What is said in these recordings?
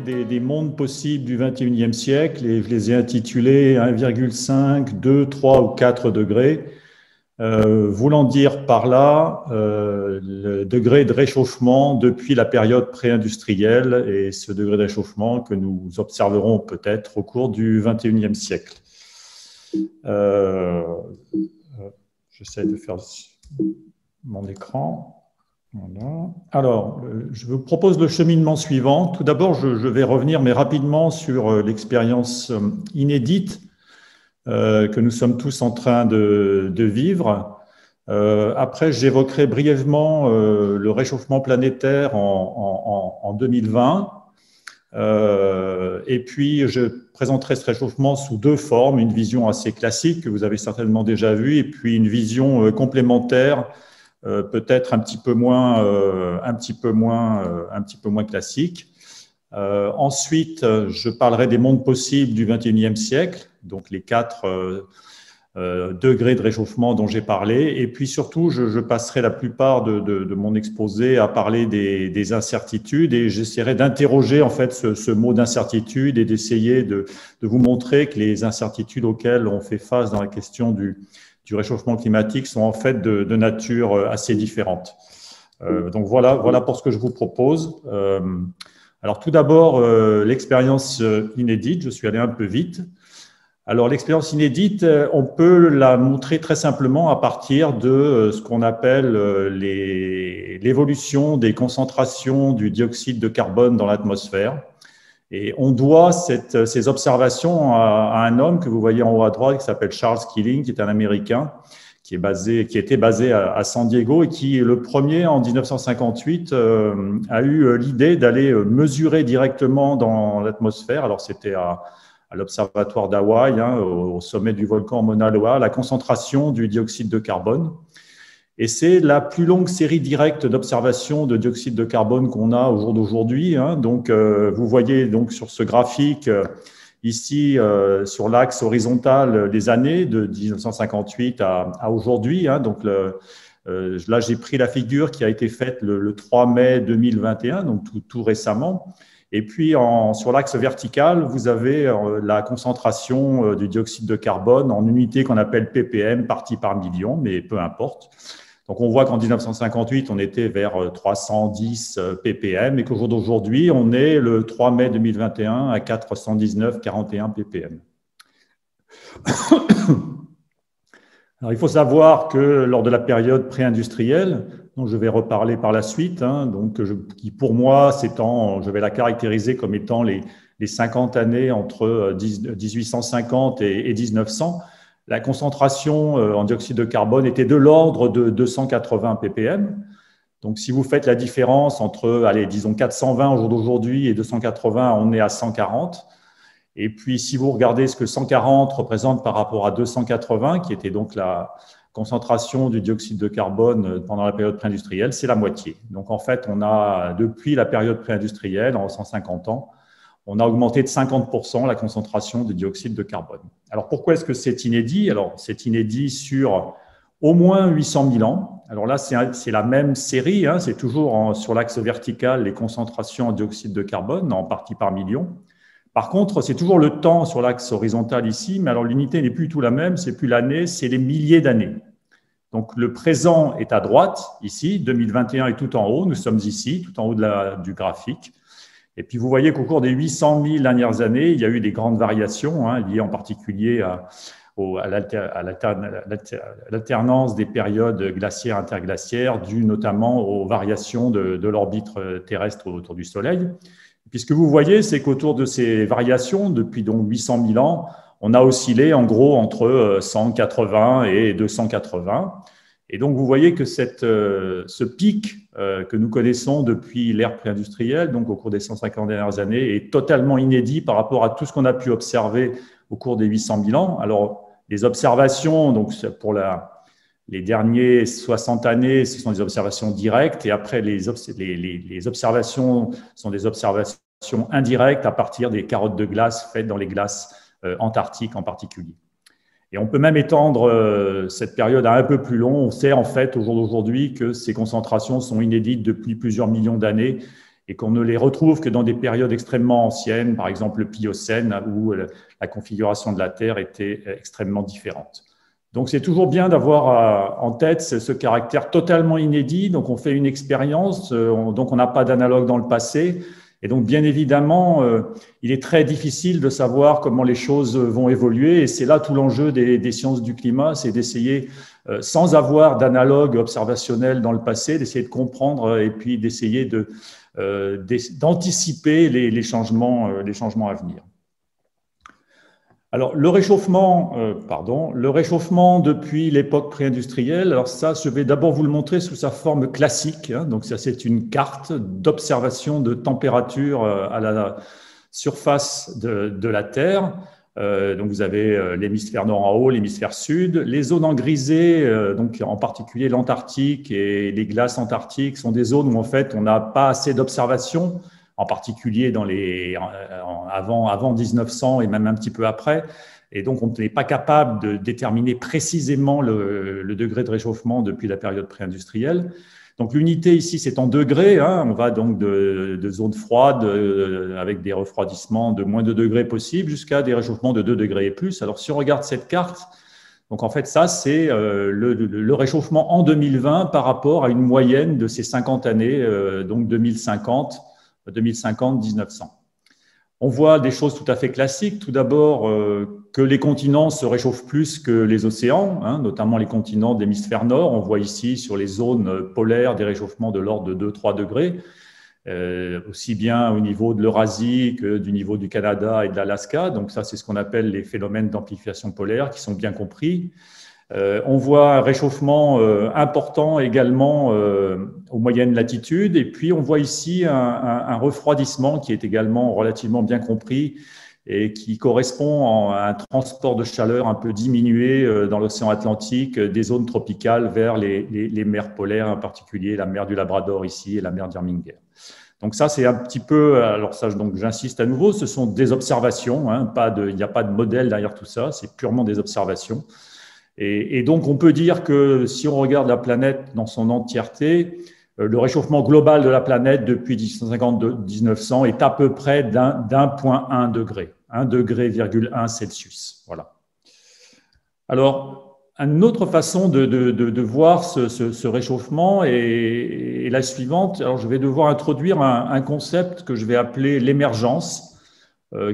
des mondes possibles du XXIe siècle et je les ai intitulés 1,5, 2, 3 ou 4 degrés, voulant dire par là le degré de réchauffement depuis la période pré-industrielle et ce degré de réchauffement que nous observerons peut-être au cours du XXIe siècle. J'essaie de faire mon écran. Voilà. Alors, je vous propose le cheminement suivant. Tout d'abord, je vais revenir, mais rapidement, sur l'expérience inédite que nous sommes tous en train de vivre. Après, j'évoquerai brièvement le réchauffement planétaire en 2020. Et puis, je présenterai ce réchauffement sous deux formes, une vision assez classique que vous avez certainement déjà vue, et puis une vision complémentaire, peut-être un petit peu moins classique. Ensuite, je parlerai des mondes possibles du XXIe siècle, donc les 4 degrés de réchauffement dont j'ai parlé. Et puis surtout, je passerai la plupart de mon exposé à parler des incertitudes et j'essaierai d'interroger en fait ce mot d'incertitude et d'essayer de vous montrer que les incertitudes auxquelles on fait face dans la question du réchauffement climatique sont en fait de nature assez différente. Donc voilà pour ce que je vous propose. Alors tout d'abord, l'expérience inédite, je suis allé un peu vite. Alors l'expérience inédite, on peut la montrer très simplement à partir de ce qu'on appelle l'évolution des concentrations du dioxyde de carbone dans l'atmosphère. Et on doit ces observations à un homme que vous voyez en haut à droite qui s'appelle Charles Keeling, qui est un Américain, qui était basé à San Diego et qui, le premier en 1958, a eu l'idée d'aller mesurer directement dans l'atmosphère. Alors c'était à l'observatoire d'Hawaï, au sommet du volcan Mauna Loa, la concentration du dioxyde de carbone. Et c'est la plus longue série directe d'observations de dioxyde de carbone qu'on a au jour d'aujourd'hui. Donc, vous voyez donc sur ce graphique ici, sur l'axe horizontal, les années de 1958 à aujourd'hui. Donc, là, j'ai pris la figure qui a été faite le 3 mai 2021, donc tout récemment. Et puis, sur l'axe vertical, vous avez la concentration du dioxyde de carbone en unités qu'on appelle ppm, parties par million, mais peu importe. Donc, on voit qu'en 1958, on était vers 310 ppm et qu'au jour d'aujourd'hui, on est le 3 mai 2021 à 419,41 ppm. Alors, il faut savoir que lors de la période pré-industrielle, dont je vais reparler par la suite, qui pour moi, je vais la caractériser comme étant les 50 années entre 1850 et 1900, la concentration en dioxyde de carbone était de l'ordre de 280 ppm. Donc, si vous faites la différence entre, disons 420 au jour d'aujourd'hui et 280, on est à 140. Et puis, si vous regardez ce que 140 représente par rapport à 280, qui était donc la concentration du dioxyde de carbone pendant la période pré-industrielle, c'est la moitié. Donc, en fait, on a, depuis la période pré-industrielle, en 150 ans, on a augmenté de 50% la concentration de dioxyde de carbone. Alors, pourquoi est-ce que c'est inédit? Alors, c'est inédit sur au moins 800 000 ans. Alors là, c'est la même série, c'est toujours sur l'axe vertical les concentrations en dioxyde de carbone, en partie par million. Par contre, c'est toujours le temps sur l'axe horizontal ici, mais alors l'unité n'est plus du tout la même, c'est plus l'année, c'est les milliers d'années. Donc, le présent est à droite, ici, 2021 est tout en haut, nous sommes ici, tout en haut du graphique. Et puis, vous voyez qu'au cours des 800 000 dernières années, il y a eu des grandes variations, liées en particulier à l'alternance des périodes glaciaires interglaciaires, dues notamment aux variations de l'orbite terrestre autour du Soleil. Et puis, ce que vous voyez, c'est qu'autour de ces variations, depuis donc 800 000 ans, on a oscillé en gros entre 180 et 280. Et donc, vous voyez que ce pic que nous connaissons depuis l'ère pré-industrielle, donc au cours des 150 dernières années, est totalement inédit par rapport à tout ce qu'on a pu observer au cours des 800 000 ans. Alors, les observations, donc pour les derniers 60 années, ce sont des observations directes, et après, les observations sont des observations indirectes à partir des carottes de glace faites dans les glaces antarctiques en particulier. Et on peut même étendre cette période à un peu plus long. On sait en fait au jour d'aujourd'hui que ces concentrations sont inédites depuis plusieurs millions d'années et qu'on ne les retrouve que dans des périodes extrêmement anciennes, par exemple le Pliocène, où la configuration de la Terre était extrêmement différente. Donc, c'est toujours bien d'avoir en tête ce caractère totalement inédit. Donc, on fait une expérience, donc on n'a pas d'analogue dans le passé. Et donc, bien évidemment, il est très difficile de savoir comment les choses vont évoluer. Et c'est là tout l'enjeu des sciences du climat, c'est d'essayer, sans avoir d'analogue observationnel dans le passé, d'essayer de comprendre et puis d'essayer d'anticiper les changements à venir. Alors, le réchauffement depuis l'époque pré-industrielle, alors ça, je vais d'abord vous le montrer sous sa forme classique. Donc, ça, c'est une carte d'observation de température à la surface de la Terre. Donc, vous avez l'hémisphère nord en haut, l'hémisphère sud. Les zones en grisé, donc en particulier l'Antarctique et les glaces antarctiques, sont des zones où, en fait, on n'a pas assez d'observations, en particulier avant 1900 et même un petit peu après. Et donc, on n'est pas capable de déterminer précisément le degré de réchauffement depuis la période pré-industrielle. Donc, l'unité ici, c'est en degrés. On va donc de zones froides avec des refroidissements de moins de 2 degrés possibles jusqu'à des réchauffements de 2 degrés et plus. Alors, si on regarde cette carte, donc en fait, ça, c'est le réchauffement en 2020 par rapport à une moyenne de ces 50 années, donc 2050-1900. On voit des choses tout à fait classiques. Tout d'abord, que les continents se réchauffent plus que les océans, notamment les continents d'hémisphère nord. On voit ici sur les zones polaires des réchauffements de l'ordre de 2-3 degrés, aussi bien au niveau de l'Eurasie que du niveau du Canada et de l'Alaska. Donc ça, c'est ce qu'on appelle les phénomènes d'amplification polaire qui sont bien compris. On voit un réchauffement important également aux moyennes latitudes. Et puis, on voit ici un refroidissement qui est également relativement bien compris et qui correspond à un transport de chaleur un peu diminué dans l'océan Atlantique des zones tropicales vers les mers polaires, en particulier la mer du Labrador ici et la mer d'Irminger. Donc ça, c'est un petit peu, alors ça, donc j'insiste à nouveau, ce sont des observations, il n'y a pas de modèle derrière tout ça, c'est purement des observations. Et donc, on peut dire que si on regarde la planète dans son entièreté, le réchauffement global de la planète depuis 1950-1900 est à peu près d'1,1 degré, 1,1 degré Celsius. Voilà. Alors, une autre façon de voir ce réchauffement est la suivante. Alors, je vais devoir introduire un concept que je vais appeler l'émergence,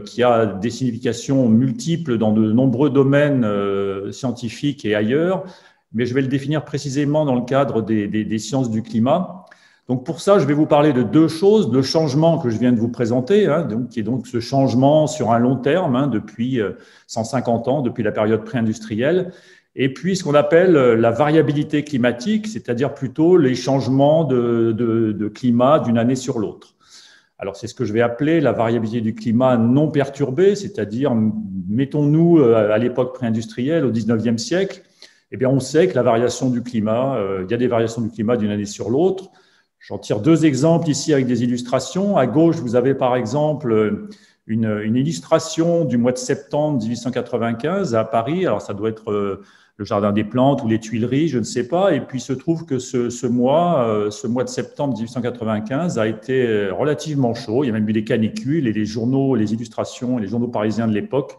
qui a des significations multiples dans de nombreux domaines scientifiques et ailleurs, mais je vais le définir précisément dans le cadre des sciences du climat. Donc pour ça, je vais vous parler de deux choses. Le changement que je viens de vous présenter, qui est donc ce changement sur un long terme, depuis 150 ans, depuis la période pré-industrielle, et puis ce qu'on appelle la variabilité climatique, c'est-à-dire plutôt les changements de climat d'une année sur l'autre. Alors, c'est ce que je vais appeler la variabilité du climat non perturbée, c'est-à-dire, mettons-nous à l'époque pré-industrielle, au 19e siècle, eh bien, on sait que la variation du climat, il y a des variations du climat d'une année sur l'autre. J'en tire deux exemples ici avec des illustrations. À gauche, vous avez par exemple une illustration du mois de septembre 1895 à Paris. Alors, ça doit être le Jardin des Plantes ou les Tuileries, je ne sais pas. Et puis, il se trouve que ce mois de septembre 1895 a été relativement chaud. Il y a même eu des canicules et les journaux, les illustrations, les journaux parisiens de l'époque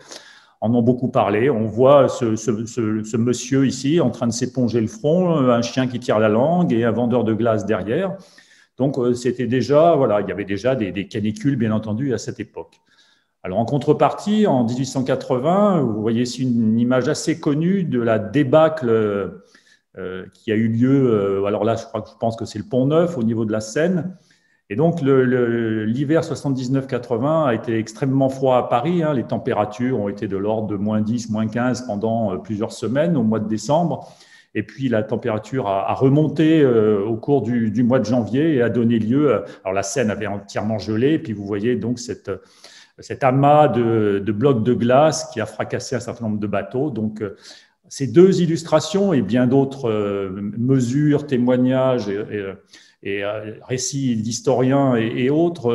en ont beaucoup parlé. On voit ce monsieur ici en train de s'éponger le front, un chien qui tire la langue et un vendeur de glace derrière. Donc, c'était déjà, voilà, il y avait déjà des canicules, bien entendu, à cette époque. Alors, en contrepartie, en 1880, vous voyez ici une image assez connue de la débâcle qui a eu lieu. Alors là, je pense que c'est le Pont-Neuf au niveau de la Seine. Et donc, l'hiver 79-80 a été extrêmement froid à Paris. Les températures ont été de l'ordre de moins 10, moins 15 pendant plusieurs semaines au mois de décembre. Et puis, la température a remonté au cours du mois de janvier et a donné lieu… Alors, la Seine avait entièrement gelé. Et puis, vous voyez donc cet amas de blocs de glace qui a fracassé un certain nombre de bateaux. Donc, ces deux illustrations et bien d'autres mesures, témoignages et récits d'historiens et autres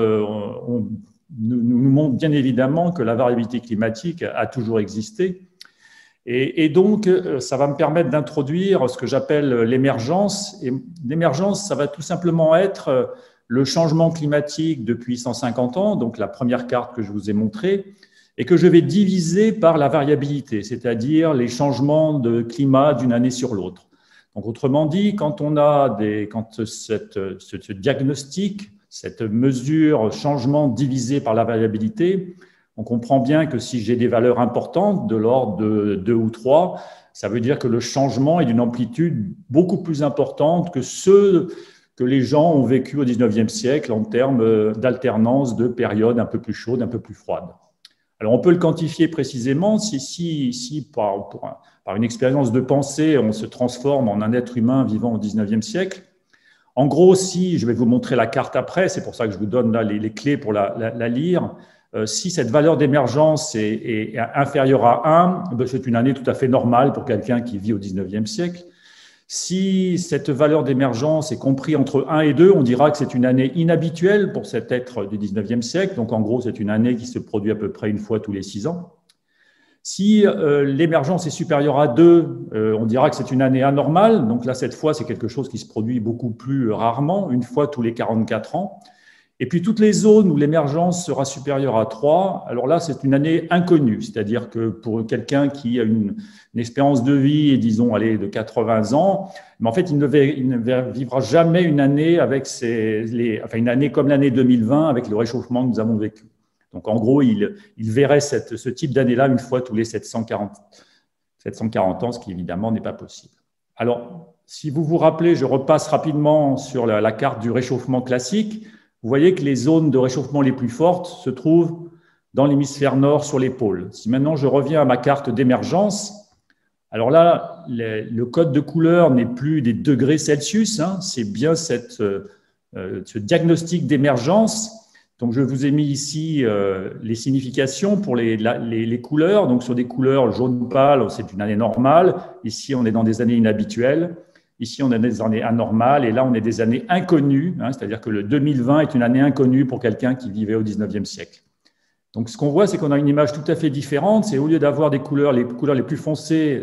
nous montrent bien évidemment que la variabilité climatique a toujours existé. Et donc, ça va me permettre d'introduire ce que j'appelle l'émergence. Et l'émergence, ça va tout simplement être le changement climatique depuis 150 ans, donc la première carte que je vous ai montrée, et que je vais diviser par la variabilité, c'est-à-dire les changements de climat d'une année sur l'autre. Donc, autrement dit, quand ce diagnostic, cette mesure changement divisé par la variabilité, on comprend bien que si j'ai des valeurs importantes de l'ordre de 2 ou 3, ça veut dire que le changement est d'une amplitude beaucoup plus importante que ceux que les gens ont vécu au XIXe siècle en termes d'alternance de périodes un peu plus chaudes, un peu plus froides. Alors, on peut le quantifier précisément si par une expérience de pensée, on se transforme en un être humain vivant au XIXe siècle. En gros, si, je vais vous montrer la carte après, c'est pour ça que je vous donne là les clés pour la lire. Si cette valeur d'émergence est inférieure à 1, c'est une année tout à fait normale pour quelqu'un qui vit au XIXe siècle. Si cette valeur d'émergence est comprise entre 1 et 2, on dira que c'est une année inhabituelle pour cet être du XIXe siècle. Donc, en gros, c'est une année qui se produit à peu près une fois tous les 6 ans. Si l'émergence est supérieure à 2, on dira que c'est une année anormale. Donc là, cette fois, c'est quelque chose qui se produit beaucoup plus rarement, une fois tous les 44 ans. Et puis, toutes les zones où l'émergence sera supérieure à 3, alors là, c'est une année inconnue. C'est-à-dire que pour quelqu'un qui a une espérance de vie, disons, de 80 ans, mais en fait, il ne vivra jamais une année une année comme l'année 2020 avec le réchauffement que nous avons vécu. Donc, en gros, il verrait ce type d'année-là une fois tous les 740 ans, ce qui évidemment n'est pas possible. Alors, si vous vous rappelez, je repasse rapidement sur la carte du réchauffement classique. Vous voyez que les zones de réchauffement les plus fortes se trouvent dans l'hémisphère nord sur les pôles. Si maintenant je reviens à ma carte d'émergence, alors là, le code de couleur n'est plus des degrés Celsius, hein, c'est bien ce diagnostic d'émergence. Donc, je vous ai mis ici les significations pour les couleurs. Donc, sur des couleurs jaune pâle, c'est une année normale. Ici, on est dans des années inhabituelles. Ici, on est des années anormales et là, on est des années inconnues, hein, c'est-à-dire que le 2020 est une année inconnue pour quelqu'un qui vivait au XIXe siècle. Donc, ce qu'on voit, c'est qu'on a une image tout à fait différente. C'est au lieu d'avoir les couleurs les plus foncées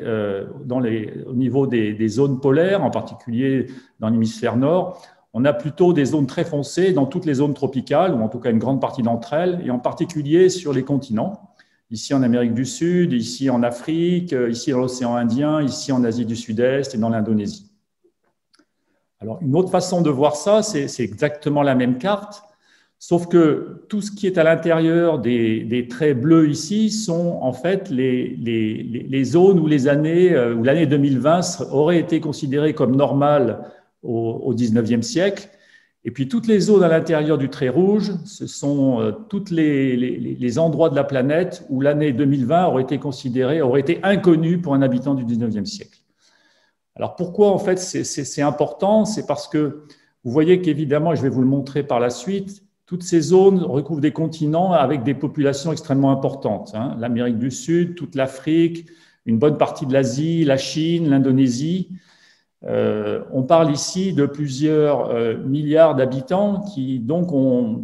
au niveau des zones polaires, en particulier dans l'hémisphère nord, on a plutôt des zones très foncées dans toutes les zones tropicales, ou en tout cas une grande partie d'entre elles, et en particulier sur les continents. Ici en Amérique du Sud, ici en Afrique, ici dans l'océan Indien, ici en Asie du Sud-Est et dans l'Indonésie. Alors, une autre façon de voir ça, c'est exactement la même carte, sauf que tout ce qui est à l'intérieur des traits bleus ici sont en fait les zones où où l'année 2020 aurait été considérée comme normale au XIXe siècle. Et puis, toutes les zones à l'intérieur du trait rouge, ce sont tous les endroits de la planète où l'année 2020 aurait été inconnue pour un habitant du XIXe siècle. Alors, pourquoi, en fait, c'est important? C'est parce que vous voyez qu'évidemment, et je vais vous le montrer par la suite, toutes ces zones recouvrent des continents avec des populations extrêmement importantes, hein. L'Amérique du Sud, toute l'Afrique, une bonne partie de l'Asie, la Chine, l'Indonésie. On parle ici de plusieurs milliards d'habitants qui, donc, ont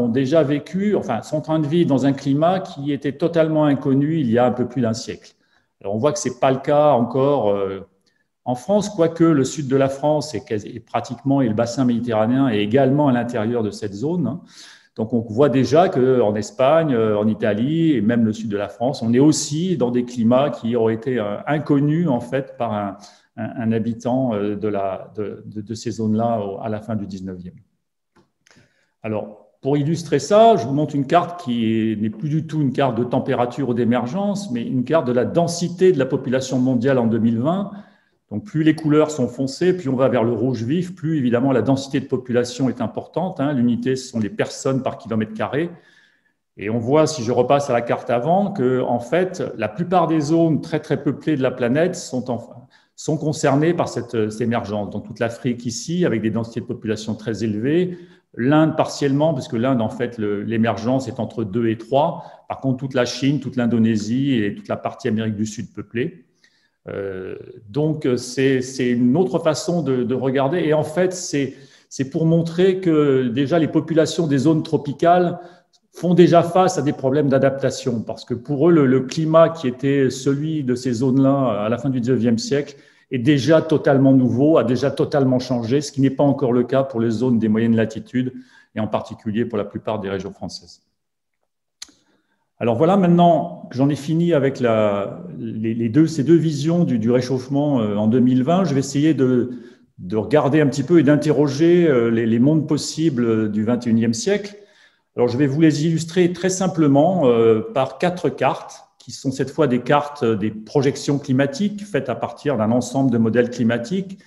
déjà vécu, enfin, sont en train de vivre dans un climat qui était totalement inconnu il y a un peu plus d'1 siècle. Alors, on voit que ce n'est pas le cas encore en France, quoique le sud de la France et le bassin méditerranéen est également à l'intérieur de cette zone. Hein. Donc, on voit déjà qu'en Espagne, en Italie et même le sud de la France, on est aussi dans des climats qui auraient été inconnus en fait par un habitant de ces zones-là à la fin du 19e. Alors, pour illustrer ça, je vous montre une carte qui n'est plus du tout une carte de température ou d'émergence, mais une carte de la densité de la population mondiale en 2020. Donc, plus les couleurs sont foncées, plus on va vers le rouge vif, plus évidemment la densité de population est importante, hein. L'unité, ce sont les personnes par kilomètre carré. Et on voit, si je repasse à la carte avant, que en fait, la plupart des zones très très peuplées de la planète sont concernées par cette émergence. Donc, toute l'Afrique ici, avec des densités de population très élevées. L'Inde partiellement, parce que l'Inde, en fait, l'émergence est entre 2 et 3. Par contre, toute la Chine, toute l'Indonésie et toute la partie Amérique du Sud peuplée. Donc, c'est une autre façon de regarder. Et en fait, c'est pour montrer que déjà les populations des zones tropicales font déjà face à des problèmes d'adaptation. Parce que pour eux, le climat qui était celui de ces zones-là à la fin du 19e siècle est déjà totalement nouveau, a déjà totalement changé, ce qui n'est pas encore le cas pour les zones des moyennes latitudes et en particulier pour la plupart des régions françaises. Alors voilà, maintenant que j'en ai fini avec ces deux visions du réchauffement en 2020, je vais essayer de regarder un petit peu et d'interroger les mondes possibles du XXIe siècle. Alors je vais vous les illustrer très simplement par 4 cartes, qui sont cette fois des cartes des projections climatiques faites à partir d'un ensemble de modèles climatiques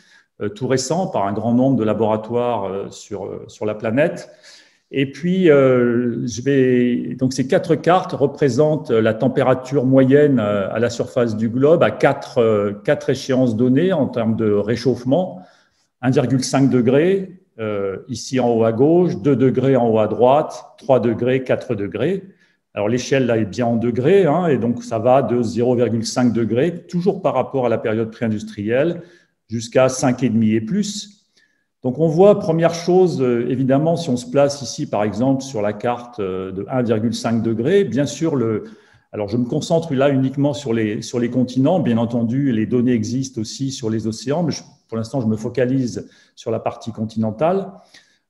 tout récents par un grand nombre de laboratoires sur la planète. Et puis, donc ces 4 cartes représentent la température moyenne à la surface du globe à 4 échéances données en termes de réchauffement. 1,5 degré, ici en haut à gauche, 2 degrés en haut à droite, 3 degrés, 4 degrés. Alors l'échelle là est bien en degrés, hein, et donc ça va de 0,5 degrés, toujours par rapport à la période pré-industrielle, jusqu'à 5,5 et plus. Donc on voit, première chose, évidemment, si on se place ici, par exemple, sur la carte de 1,5 degré, bien sûr, alors je me concentre là uniquement sur les continents. Bien entendu, les données existent aussi sur les océans, mais pour l'instant, je me focalise sur la partie continentale.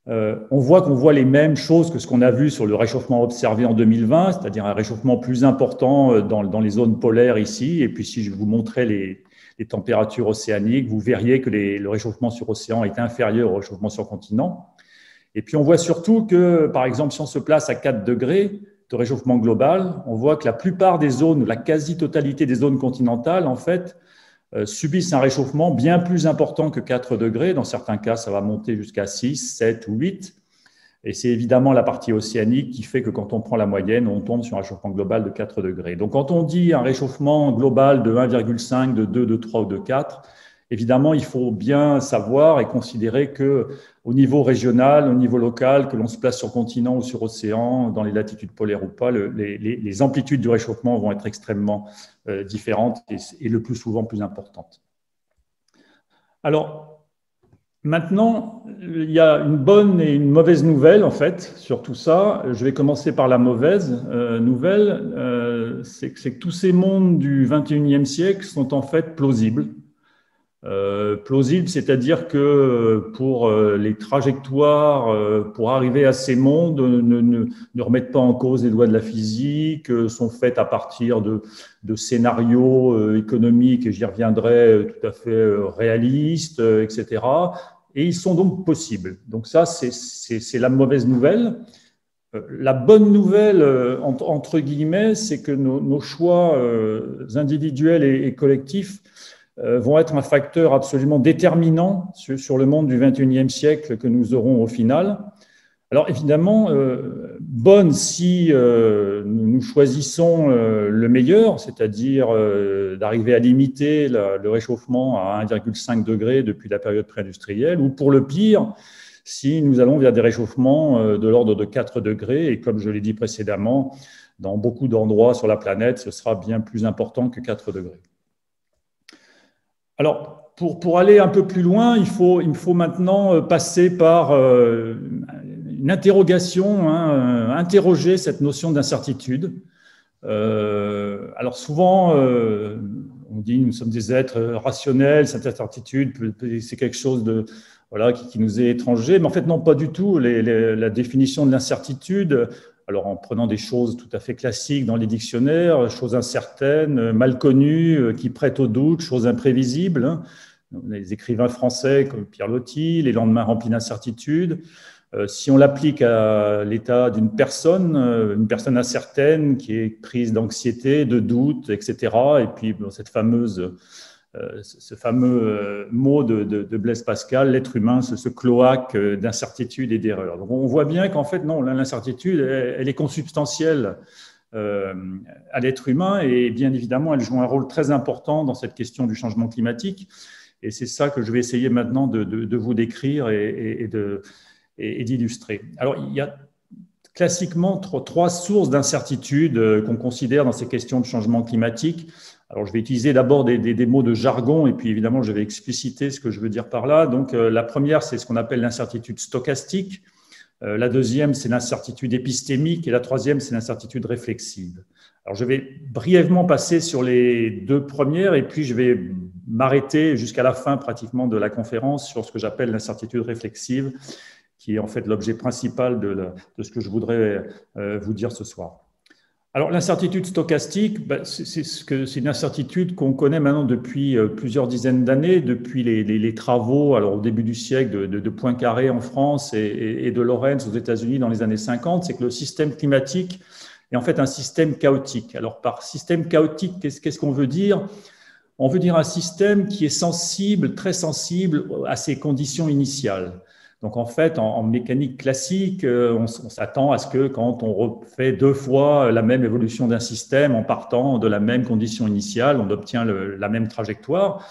On voit qu'on voit les mêmes choses que ce qu'on a vu sur le réchauffement observé en 2020, c'est-à-dire un réchauffement plus important dans les zones polaires ici. Et puis si je vous montrais les températures océaniques, vous verriez que le réchauffement sur océan est inférieur au réchauffement sur continent. Et puis on voit surtout que, par exemple, si on se place à 4 degrés de réchauffement global, on voit que la plupart des zones, la quasi-totalité des zones continentales, en fait, subissent un réchauffement bien plus important que 4 degrés. Dans certains cas, ça va monter jusqu'à 6, 7 ou 8. Et c'est évidemment la partie océanique qui fait que quand on prend la moyenne, on tombe sur un réchauffement global de 4 degrés. Donc quand on dit un réchauffement global de 1,5, de 2, de 3 ou de 4, évidemment, il faut bien savoir et considérer qu'au niveau régional, au niveau local, que l'on se place sur continent ou sur océan, dans les latitudes polaires ou pas, les amplitudes du réchauffement vont être extrêmement différentes et le plus souvent plus importantes. Alors, maintenant, il y a une bonne et une mauvaise nouvelle, en fait, sur tout ça. Je vais commencer par la mauvaise nouvelle. C'est que tous ces mondes du XXIe siècle sont en fait plausibles. Plausible, c'est-à-dire que pour les trajectoires, pour arriver à ces mondes, ne remettent pas en cause les lois de la physique, sont faites à partir de scénarios économiques, et j'y reviendrai, tout à fait réalistes, etc. Et ils sont donc possibles. Donc ça, c'est la mauvaise nouvelle. La bonne nouvelle, entre guillemets, c'est que nos choix individuels et collectifs vont être un facteur absolument déterminant sur le monde du XXIe siècle que nous aurons au final. Alors évidemment, bonne si nous choisissons le meilleur, c'est-à-dire d'arriver à limiter le réchauffement à 1,5 degré depuis la période pré-industrielle, ou pour le pire, si nous allons vers des réchauffements de l'ordre de 4 degrés, et comme je l'ai dit précédemment, dans beaucoup d'endroits sur la planète, ce sera bien plus important que 4 degrés. Alors, pour aller un peu plus loin, il me faut maintenant passer par une interrogation, interroger cette notion d'incertitude. Alors souvent, on dit nous sommes des êtres rationnels, cette incertitude, c'est quelque chose qui nous est étranger, mais en fait non, pas du tout. La définition de l'incertitude, alors en prenant des choses tout à fait classiques dans les dictionnaires, choses incertaines, mal connues, qui prêtent au doute, choses imprévisibles. Les écrivains français comme Pierre Loti, les lendemains remplis d'incertitudes. Si on l'applique à l'état d'une personne incertaine qui est prise d'anxiété, de doute, etc. Et puis ce fameux mot de Blaise Pascal, l'être humain, ce cloaque d'incertitude et d'erreur. Donc on voit bien qu'en fait, non, l'incertitude, elle est consubstantielle à l'être humain et bien évidemment, elle joue un rôle très important dans cette question du changement climatique. Et c'est ça que je vais essayer maintenant de vous décrire et d'illustrer. Alors, il y a classiquement 3 sources d'incertitude qu'on considère dans ces questions de changement climatique. Alors, je vais utiliser d'abord des mots de jargon et puis évidemment, je vais expliciter ce que je veux dire par là. Donc, la première, c'est ce qu'on appelle l'incertitude stochastique. La deuxième, c'est l'incertitude épistémique. Et la troisième, c'est l'incertitude réflexive. Alors, je vais brièvement passer sur les 2 premières et puis je vais m'arrêter jusqu'à la fin pratiquement de la conférence sur ce que j'appelle l'incertitude réflexive, qui est en fait l'objet principal de ce que je voudrais vous dire ce soir. Alors, l'incertitude stochastique, c'est une incertitude qu'on connaît maintenant depuis plusieurs dizaines d'années, depuis les travaux, alors au début du siècle, de Poincaré en France et de Lorentz aux États-Unis dans les années 50, c'est que le système climatique est en fait un système chaotique. Alors, par système chaotique, qu'est-ce qu'on veut dire? On veut dire un système qui est sensible, très sensible à ses conditions initiales. Donc, en fait, en mécanique classique, on s'attend à ce que quand on refait 2 fois la même évolution d'un système en partant de la même condition initiale, on obtient la même trajectoire.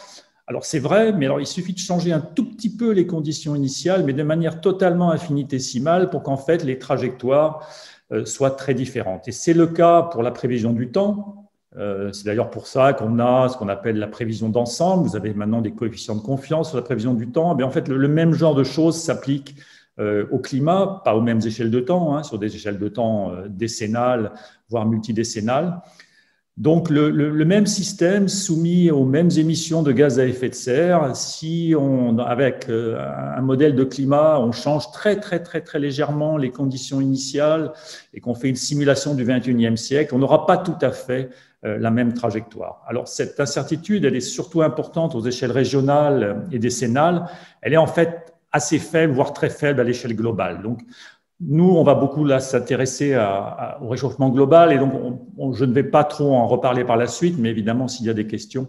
Alors, c'est vrai, mais alors, il suffit de changer un tout petit peu les conditions initiales, mais de manière totalement infinitésimale pour qu'en fait, les trajectoires soient très différentes. Et c'est le cas pour la prévision du temps. C'est d'ailleurs pour ça qu'on a ce qu'on appelle la prévision d'ensemble. Vous avez maintenant des coefficients de confiance sur la prévision du temps. Mais en fait, le même genre de choses s'applique au climat, pas aux mêmes échelles de temps, hein, sur des échelles de temps décennales, voire multidécennales. Donc, le même système soumis aux mêmes émissions de gaz à effet de serre, si avec un modèle de climat, on change très légèrement les conditions initiales et qu'on fait une simulation du 21e siècle, on n'aura pas tout à fait la même trajectoire. Alors, cette incertitude, elle est surtout importante aux échelles régionales et décennales. Elle est en fait assez faible, voire très faible à l'échelle globale. Donc, nous, on va beaucoup là s'intéresser au réchauffement global et donc je ne vais pas trop en reparler par la suite, mais évidemment, s'il y a des questions,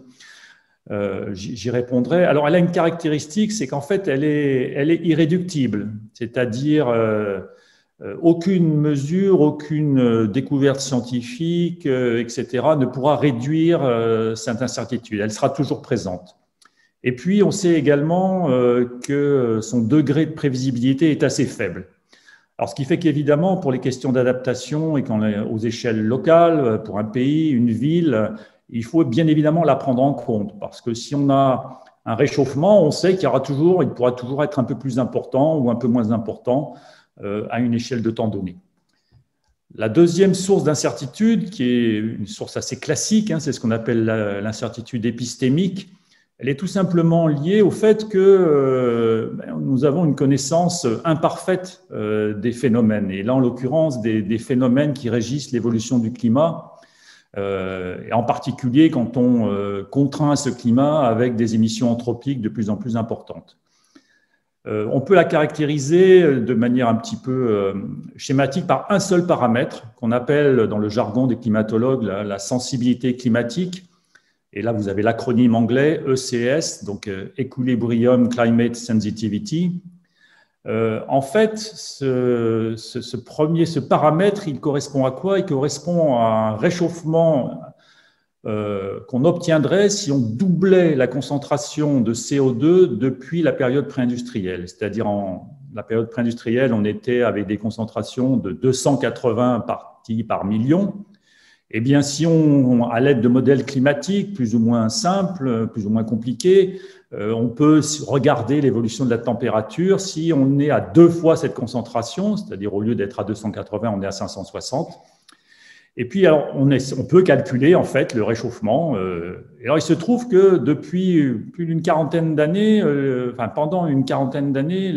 j'y répondrai. Alors, elle a une caractéristique, c'est qu'en fait, elle est irréductible, c'est-à-dire aucune mesure, aucune découverte scientifique, etc., ne pourra réduire cette incertitude. Elle sera toujours présente. Et puis, on sait également que son degré de prévisibilité est assez faible. Alors, ce qui fait qu'évidemment, pour les questions d'adaptation et aux échelles locales, pour un pays, une ville, il faut bien évidemment la prendre en compte. Parce que si on a un réchauffement, on sait qu'il pourra toujours être un peu plus important ou un peu moins important à une échelle de temps donnée. La deuxième source d'incertitude, qui est une source assez classique, hein, c'est ce qu'on appelle l'incertitude épistémique. Elle est tout simplement liée au fait que nous avons une connaissance imparfaite des phénomènes, et là, en l'occurrence, des phénomènes qui régissent l'évolution du climat, et en particulier quand on contraint ce climat avec des émissions anthropiques de plus en plus importantes. On peut la caractériser de manière un petit peu schématique par un seul paramètre qu'on appelle dans le jargon des climatologues la sensibilité climatique. Et là, vous avez l'acronyme anglais ECS, donc Equilibrium Climate Sensitivity. En fait, ce paramètre, il correspond à quoi? Il correspond à un réchauffement qu'on obtiendrait si on doublait la concentration de CO2 depuis la période pré-industrielle. C'est-à-dire, en la période pré-industrielle, on était avec des concentrations de 280 parties par million. Eh bien, si à l'aide de modèles climatiques plus ou moins simples, plus ou moins compliqués, on peut regarder l'évolution de la température. Si on est à 2 fois cette concentration, c'est-à-dire au lieu d'être à 280, on est à 560. Et puis, alors, on peut calculer en fait le réchauffement. Et alors, il se trouve que depuis plus d'une quarantaine d'années, pendant une quarantaine d'années,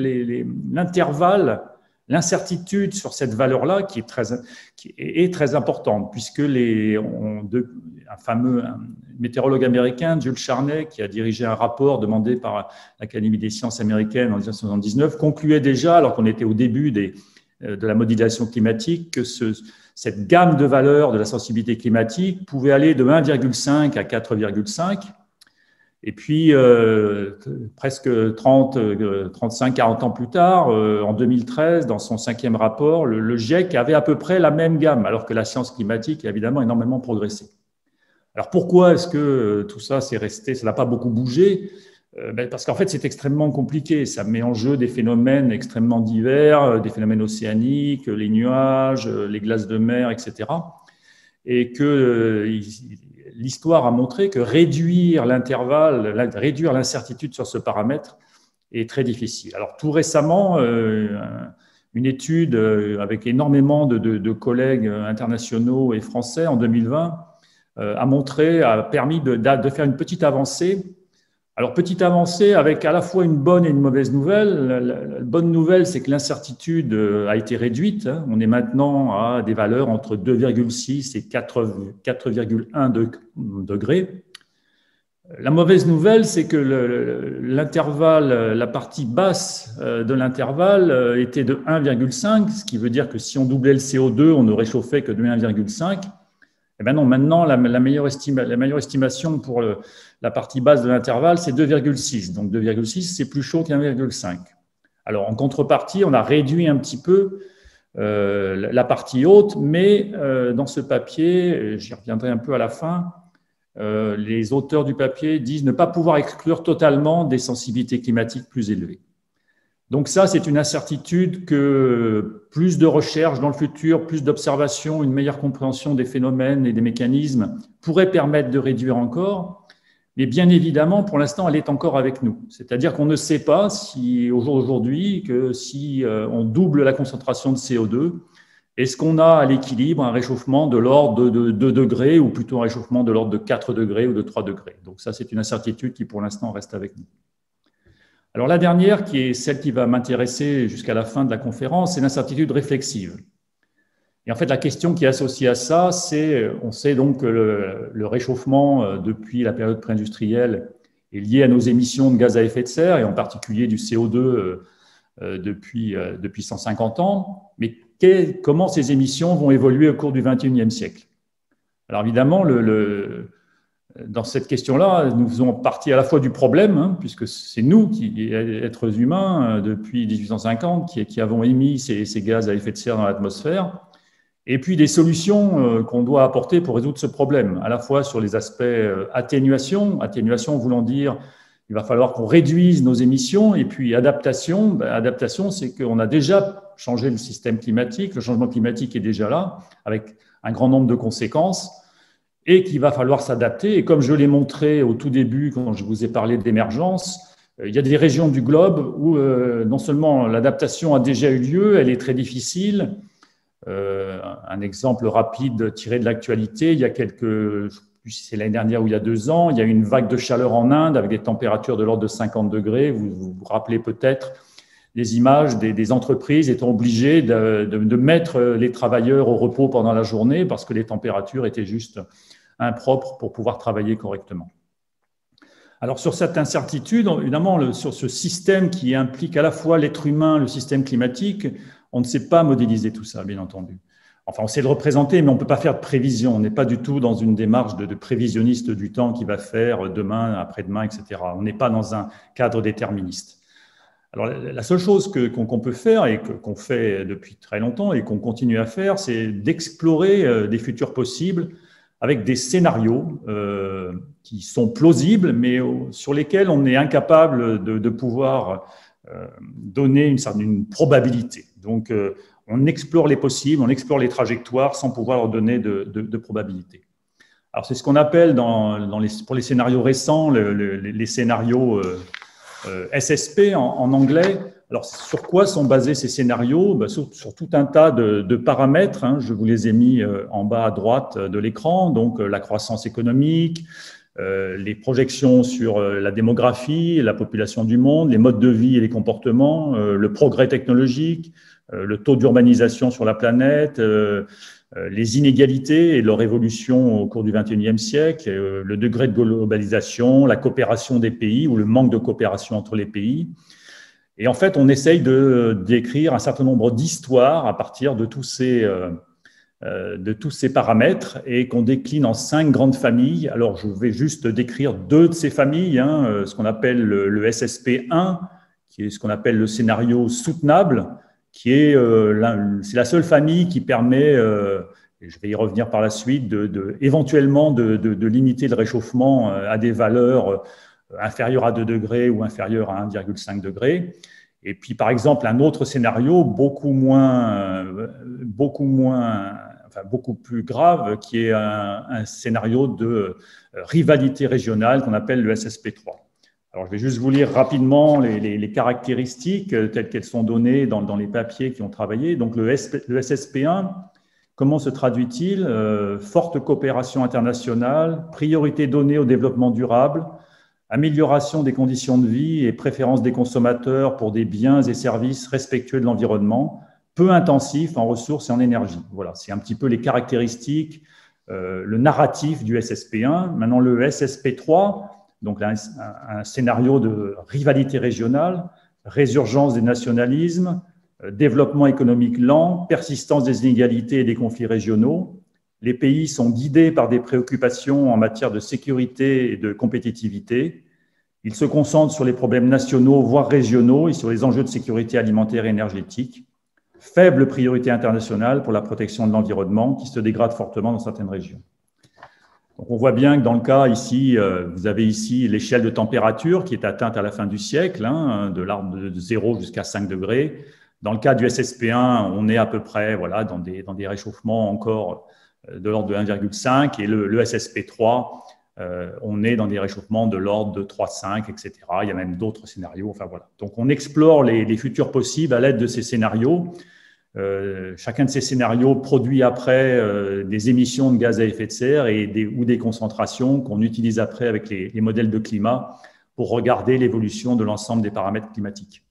l'intervalle, l'incertitude sur cette valeur-là qui est très importante, puisque un météorologue américain, Jules Charney, qui a dirigé un rapport demandé par l'Académie des sciences américaines en 1979, concluait déjà, alors qu'on était au début de la modélisation climatique, que cette gamme de valeurs de la sensibilité climatique pouvait aller de 1,5 à 4,5. Et puis, presque 35, 40 ans plus tard, en 2013, dans son 5e rapport, le GIEC avait à peu près la même gamme, alors que la science climatique a évidemment énormément progressé. Alors, pourquoi est-ce que tout ça s'est resté, ça n'a pas beaucoup bougé? Parce qu'en fait, c'est extrêmement compliqué. Ça met en jeu des phénomènes extrêmement divers, des phénomènes océaniques, les nuages, les glaces de mer, etc. Et que l'histoire a montré que réduire l'intervalle, réduire l'incertitude sur ce paramètre est très difficile. Alors, tout récemment, une étude avec énormément de collègues internationaux et français en 2020 a permis de faire une petite avancée Alors, petite avancée avec à la fois une bonne et une mauvaise nouvelle. La bonne nouvelle, c'est que l'incertitude a été réduite. On est maintenant à des valeurs entre 2,6 et 4,1 degrés. La mauvaise nouvelle, c'est que l'intervalle, la partie basse de l'intervalle était de 1,5, ce qui veut dire que si on doublait le CO2, on ne réchauffait que de 1,5. Eh bien non, maintenant, la meilleure estimation pour la partie basse de l'intervalle, c'est 2,6. Donc 2,6, c'est plus chaud qu'1,5. Alors, en contrepartie, on a réduit un petit peu la partie haute, mais dans ce papier, j'y reviendrai un peu à la fin, les auteurs du papier disent ne pas pouvoir exclure totalement des sensibilités climatiques plus élevées. Donc ça, c'est une incertitude que plus de recherches dans le futur, plus d'observations, une meilleure compréhension des phénomènes et des mécanismes pourraient permettre de réduire encore. Mais bien évidemment, pour l'instant, elle est encore avec nous. C'est-à-dire qu'on ne sait pas si aujourd'hui que si on double la concentration de CO2, est-ce qu'on a à l'équilibre un réchauffement de l'ordre de 2 degrés ou plutôt un réchauffement de l'ordre de 4 degrés ou de 3 degrés. Donc ça, c'est une incertitude qui pour l'instant reste avec nous. Alors la dernière, qui est celle qui va m'intéresser jusqu'à la fin de la conférence, c'est l'incertitude réflexive. Et en fait, la question qui est associée à ça, c'est, on sait donc que le réchauffement depuis la période pré-industrielle est lié à nos émissions de gaz à effet de serre, et en particulier du CO2 depuis 150 ans. Mais comment ces émissions vont évoluer au cours du XXIe siècle? Alors évidemment, dans cette question-là, nous faisons partie à la fois du problème, puisque c'est nous, êtres humains, depuis 1850, qui avons émis ces gaz à effet de serre dans l'atmosphère, et puis des solutions qu'on doit apporter pour résoudre ce problème, à la fois sur les aspects atténuation voulant dire il va falloir qu'on réduise nos émissions, et puis adaptation, c'est qu'on a déjà changé le système climatique, le changement climatique est déjà là, avec un grand nombre de conséquences, et qu'il va falloir s'adapter. Et comme je l'ai montré au tout début, quand je vous ai parlé d'émergence, il y a des régions du globe où non seulement l'adaptation a déjà eu lieu, elle est très difficile. Un exemple rapide tiré de l'actualité, il y a c'est l'année dernière ou il y a 2 ans, il y a eu une vague de chaleur en Inde avec des températures de l'ordre de 50 degrés. Vous vous rappelez peut-être des images des entreprises étant obligées de mettre les travailleurs au repos pendant la journée parce que les températures étaient juste impropres pour pouvoir travailler correctement. Alors sur cette incertitude, évidemment, sur ce système qui implique à la fois l'être humain, le système climatique, on ne sait pas modéliser tout ça, bien entendu. Enfin, on sait le représenter, mais on ne peut pas faire de prévision. On n'est pas du tout dans une démarche de prévisionniste du temps qui va faire demain, après-demain, etc. On n'est pas dans un cadre déterministe. Alors, la seule chose qu'on peut faire et qu'on fait depuis très longtemps et qu'on continue à faire, c'est d'explorer des futurs possibles avec des scénarios qui sont plausibles, mais sur lesquels on est incapable de pouvoir donner une probabilité. Donc, on explore les possibles, on explore les trajectoires sans pouvoir leur donner de probabilité. Alors, c'est ce qu'on appelle pour les scénarios récents, les scénarios SSP en anglais. Alors, sur quoi sont basés ces scénarios? Sur tout un tas de paramètres. Je vous les ai mis en bas à droite de l'écran. Donc, la croissance économique, les projections sur la démographie, la population du monde, les modes de vie et les comportements, le progrès technologique, le taux d'urbanisation sur la planète, les inégalités et leur évolution au cours du XXIe siècle, le degré de globalisation, la coopération des pays ou le manque de coopération entre les pays. Et en fait, on essaye d'écrire un certain nombre d'histoires à partir de tous ces paramètres et qu'on décline en 5 grandes familles. Alors, je vais juste décrire 2 de ces familles, ce qu'on appelle le SSP1, qui est ce qu'on appelle le scénario soutenable, qui est c'est la seule famille qui permet, et je vais y revenir par la suite, éventuellement de limiter le réchauffement à des valeurs inférieures à 2 degrés ou inférieures à 1,5 degré. Et puis, par exemple, un autre scénario beaucoup plus grave, qui est un scénario de rivalité régionale qu'on appelle le SSP3. Alors, je vais juste vous lire rapidement les caractéristiques telles qu'elles sont données dans les papiers qui ont travaillé. Donc, le SSP1, comment se traduit-il? Forte coopération internationale, priorité donnée au développement durable, amélioration des conditions de vie et préférence des consommateurs pour des biens et services respectueux de l'environnement, peu intensifs en ressources et en énergie. Voilà, c'est un petit peu les caractéristiques, le narratif du SSP1. Maintenant, le SSP3, donc là, un scénario de rivalité régionale, résurgence des nationalismes, développement économique lent, persistance des inégalités et des conflits régionaux. Les pays sont guidés par des préoccupations en matière de sécurité et de compétitivité. Ils se concentrent sur les problèmes nationaux, voire régionaux, et sur les enjeux de sécurité alimentaire et énergétique. Faible priorité internationale pour la protection de l'environnement, qui se dégrade fortement dans certaines régions. Donc on voit bien que dans le cas ici, vous avez ici l'échelle de température qui est atteinte à la fin du siècle, hein, de l'ordre de 0 jusqu'à 5 degrés. Dans le cas du SSP1, on est à peu près voilà, dans des réchauffements encore de l'ordre de 1,5 et le SSP3, on est dans des réchauffements de l'ordre de 3,5, etc. Il y a même d'autres scénarios. Enfin, voilà. Donc, on explore les futurs possibles à l'aide de ces scénarios. Chacun de ces scénarios produit après des émissions de gaz à effet de serre ou des concentrations qu'on utilise après avec les modèles de climat pour regarder l'évolution de l'ensemble des paramètres climatiques.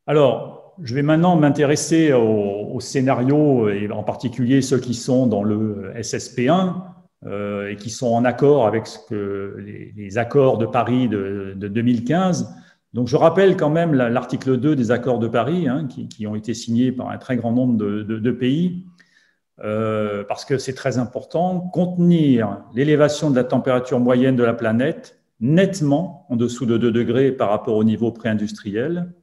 Alors, je vais maintenant m'intéresser aux scénarios, et en particulier ceux qui sont dans le SSP1 et qui sont en accord avec les accords de Paris de 2015. Donc, je rappelle quand même l'article 2 des accords de Paris, hein, qui ont été signés par un très grand nombre de pays, parce que c'est très important, contenir l'élévation de la température moyenne de la planète nettement en dessous de 2 degrés par rapport au niveau pré-industriel,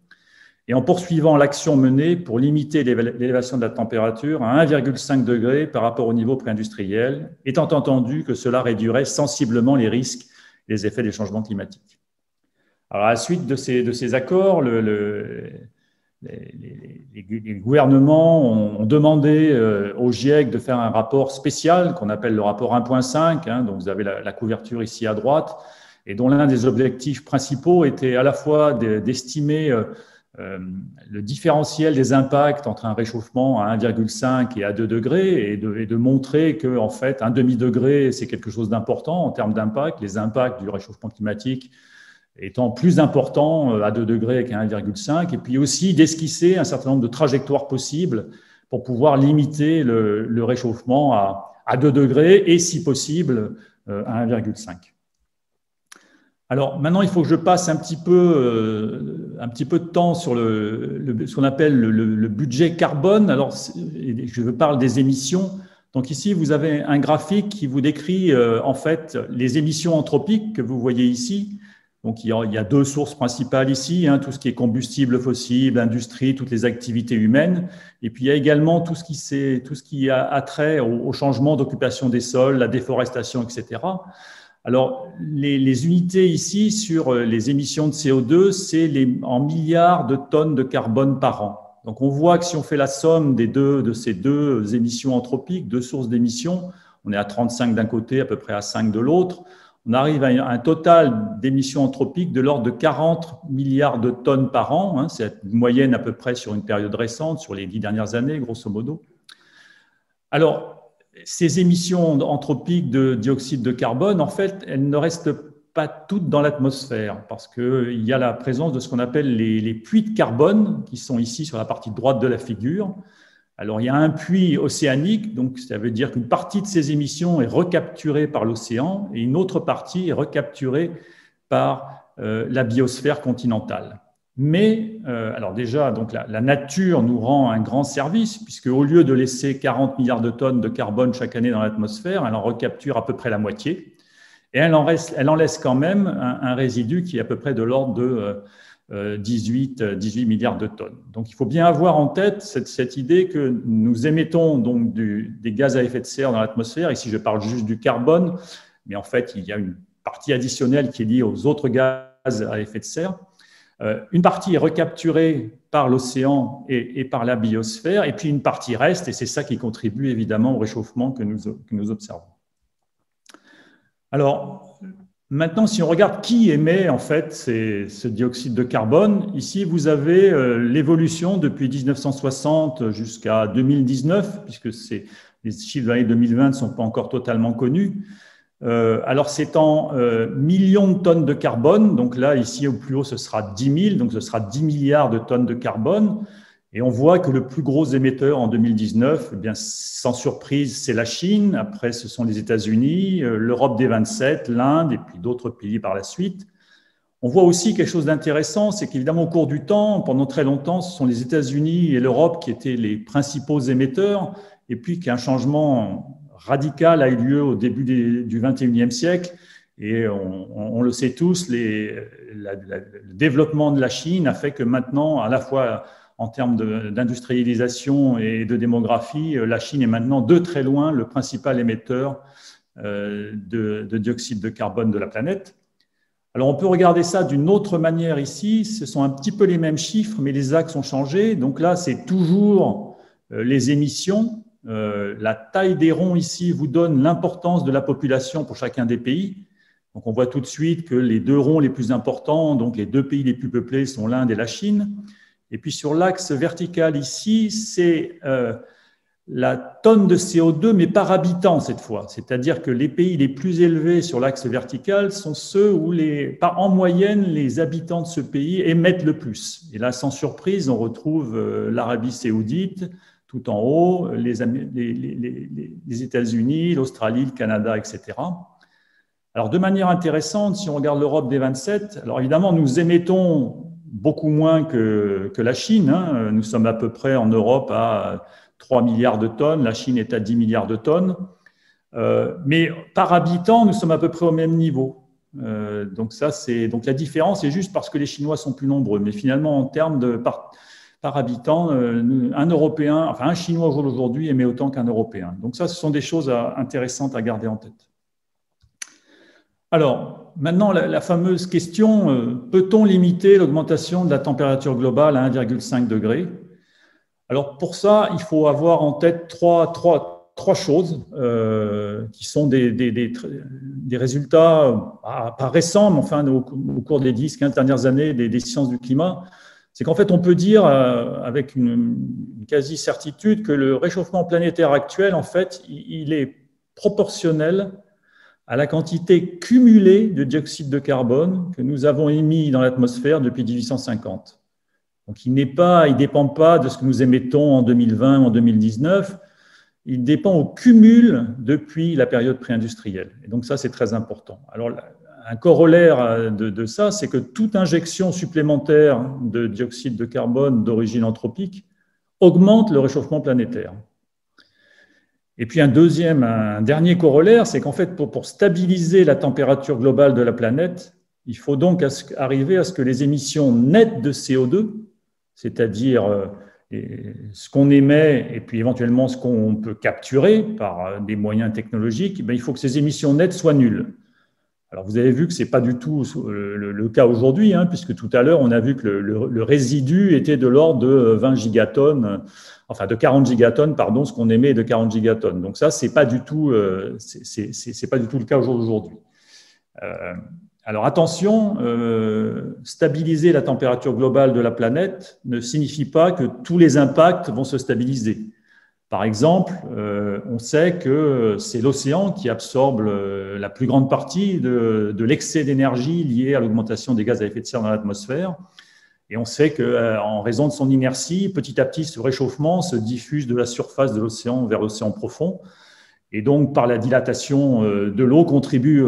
et en poursuivant l'action menée pour limiter l'élévation de la température à 1,5 degré par rapport au niveau pré-industriel, étant entendu que cela réduirait sensiblement les risques et les effets des changements climatiques. Alors, à la suite de ces accords, les gouvernements ont demandé au GIEC de faire un rapport spécial qu'on appelle le rapport 1.5, hein, donc vous avez la couverture ici à droite, et dont l'un des objectifs principaux était à la fois d'estimer le différentiel des impacts entre un réchauffement à 1,5 et à 2 degrés et de montrer que, en fait, un demi-degré, c'est quelque chose d'important en termes d'impact, les impacts du réchauffement climatique étant plus importants à 2 degrés qu'à 1,5, et puis aussi d'esquisser un certain nombre de trajectoires possibles pour pouvoir limiter le réchauffement à 2 degrés et, si possible, à 1,5. Alors maintenant, il faut que je passe un petit peu de temps sur ce qu'on appelle le budget carbone. Alors, je parle des émissions. Donc ici, vous avez un graphique qui vous décrit en fait les émissions anthropiques que vous voyez ici. Donc il y a 2 sources principales ici, hein, tout ce qui est combustible fossile, industrie, toutes les activités humaines. Et puis il y a également tout ce qui a trait au changement d'occupation des sols, la déforestation, etc. Alors, les unités ici sur les émissions de CO2, c'est en milliards de tonnes de carbone par an. Donc, on voit que si on fait la somme de ces 2 émissions anthropiques, 2 sources d'émissions, on est à 35 d'un côté, à peu près à 5 de l'autre, on arrive à un total d'émissions anthropiques de l'ordre de 40 milliards de tonnes par an. Hein, c'est une moyenne à peu près sur une période récente, sur les 10 dernières années, grosso modo. Alors, ces émissions anthropiques de dioxyde de carbone, en fait, elles ne restent pas toutes dans l'atmosphère parce qu'il y a la présence de ce qu'on appelle les puits de carbone qui sont ici sur la partie droite de la figure. Alors, il y a un puits océanique, donc ça veut dire qu'une partie de ces émissions est recapturée par l'océan et une autre partie est recapturée par la biosphère continentale. Mais, alors déjà, donc la nature nous rend un grand service, puisque au lieu de laisser 40 milliards de tonnes de carbone chaque année dans l'atmosphère, elle en recapture à peu près la moitié. Et elle en laisse quand même un résidu qui est à peu près de l'ordre de 18 milliards de tonnes. Donc, il faut bien avoir en tête cette idée que nous émettons donc des gaz à effet de serre dans l'atmosphère. Ici, je parle juste du carbone, mais en fait, il y a une partie additionnelle qui est liée aux autres gaz à effet de serre. Une partie est recapturée par l'océan et par la biosphère, et puis une partie reste, et c'est ça qui contribue évidemment au réchauffement que nous observons. Alors, maintenant, si on regarde qui émet en fait ce dioxyde de carbone, ici vous avez l'évolution depuis 1960 jusqu'à 2019, puisque les chiffres de l'année 2020 ne sont pas encore totalement connus. Alors, c'est en millions de tonnes de carbone. Donc là, ici, au plus haut, ce sera 10 000. Donc, ce sera 10 milliards de tonnes de carbone. Et on voit que le plus gros émetteur en 2019, eh bien, sans surprise, c'est la Chine. Après, ce sont les États-Unis, l'Europe des 27, l'Inde et puis d'autres pays par la suite. On voit aussi quelque chose d'intéressant, c'est qu'évidemment, au cours du temps, pendant très longtemps, ce sont les États-Unis et l'Europe qui étaient les principaux émetteurs, et puis qu'un changement radical a eu lieu au début du XXIe siècle. Et on le sait tous, le développement de la Chine a fait que maintenant, à la fois en termes d'industrialisation et de démographie, la Chine est maintenant de très loin le principal émetteur de dioxyde de carbone de la planète. Alors, on peut regarder ça d'une autre manière ici. Ce sont un petit peu les mêmes chiffres, mais les axes ont changé. Donc là, c'est toujours les émissions. La taille des ronds ici vous donne l'importance de la population pour chacun des pays. Donc, on voit tout de suite que les deux ronds les plus importants, donc les deux pays les plus peuplés, sont l'Inde et la Chine. Et puis, sur l'axe vertical ici, c'est la tonne de CO2, mais par habitant cette fois. C'est-à-dire que les pays les plus élevés sur l'axe vertical sont ceux où, en moyenne, les habitants de ce pays émettent le plus. Et là, sans surprise, on retrouve l'Arabie saoudite tout en haut, les États-Unis, l'Australie, le Canada, etc. Alors, de manière intéressante, si on regarde l'Europe des 27, alors évidemment, nous émettons beaucoup moins que la Chine. Hein. Nous sommes à peu près en Europe à 3 milliards de tonnes, la Chine est à 10 milliards de tonnes. Mais par habitant, nous sommes à peu près au même niveau. Donc la différence est juste parce que les Chinois sont plus nombreux. Mais finalement, en termes de par habitant, un Chinois aujourd'hui émet autant qu'un Européen. Donc ça, ce sont des choses intéressantes à garder en tête. Alors, maintenant, la fameuse question, peut-on limiter l'augmentation de la température globale à 1,5 degré? Alors, pour ça, il faut avoir en tête trois choses qui sont des résultats, pas récents, mais enfin au cours des 10-15 dernières années des sciences du climat. C'est qu'en fait, on peut dire avec une quasi-certitude que le réchauffement planétaire actuel, en fait, il est proportionnel à la quantité cumulée de dioxyde de carbone que nous avons émis dans l'atmosphère depuis 1850. Donc, il ne dépend pas de ce que nous émettons en 2020 ou en 2019, il dépend au cumul depuis la période pré-industrielle. Et donc, ça, c'est très important. Alors, un corollaire de ça, c'est que toute injection supplémentaire de dioxyde de carbone d'origine anthropique augmente le réchauffement planétaire. Et puis un dernier corollaire, c'est qu'en fait, pour stabiliser la température globale de la planète, il faut donc arriver à ce que les émissions nettes de CO2, c'est-à-dire ce qu'on émet et puis éventuellement ce qu'on peut capturer par des moyens technologiques, il faut que ces émissions nettes soient nulles. Alors, vous avez vu que ce n'est pas du tout le cas aujourd'hui, hein, puisque tout à l'heure, on a vu que le résidu était de l'ordre de 20 gigatonnes, enfin de 40 gigatonnes, pardon, ce qu'on émet est de 40 gigatonnes. Donc ça, c'est pas du tout le cas aujourd'hui. Alors attention, stabiliser la température globale de la planète ne signifie pas que tous les impacts vont se stabiliser. Par exemple, on sait que c'est l'océan qui absorbe la plus grande partie de l'excès d'énergie lié à l'augmentation des gaz à effet de serre dans l'atmosphère. Et on sait qu'en raison de son inertie, petit à petit, ce réchauffement se diffuse de la surface de l'océan vers l'océan profond. Et donc, par la dilatation de l'eau, contribue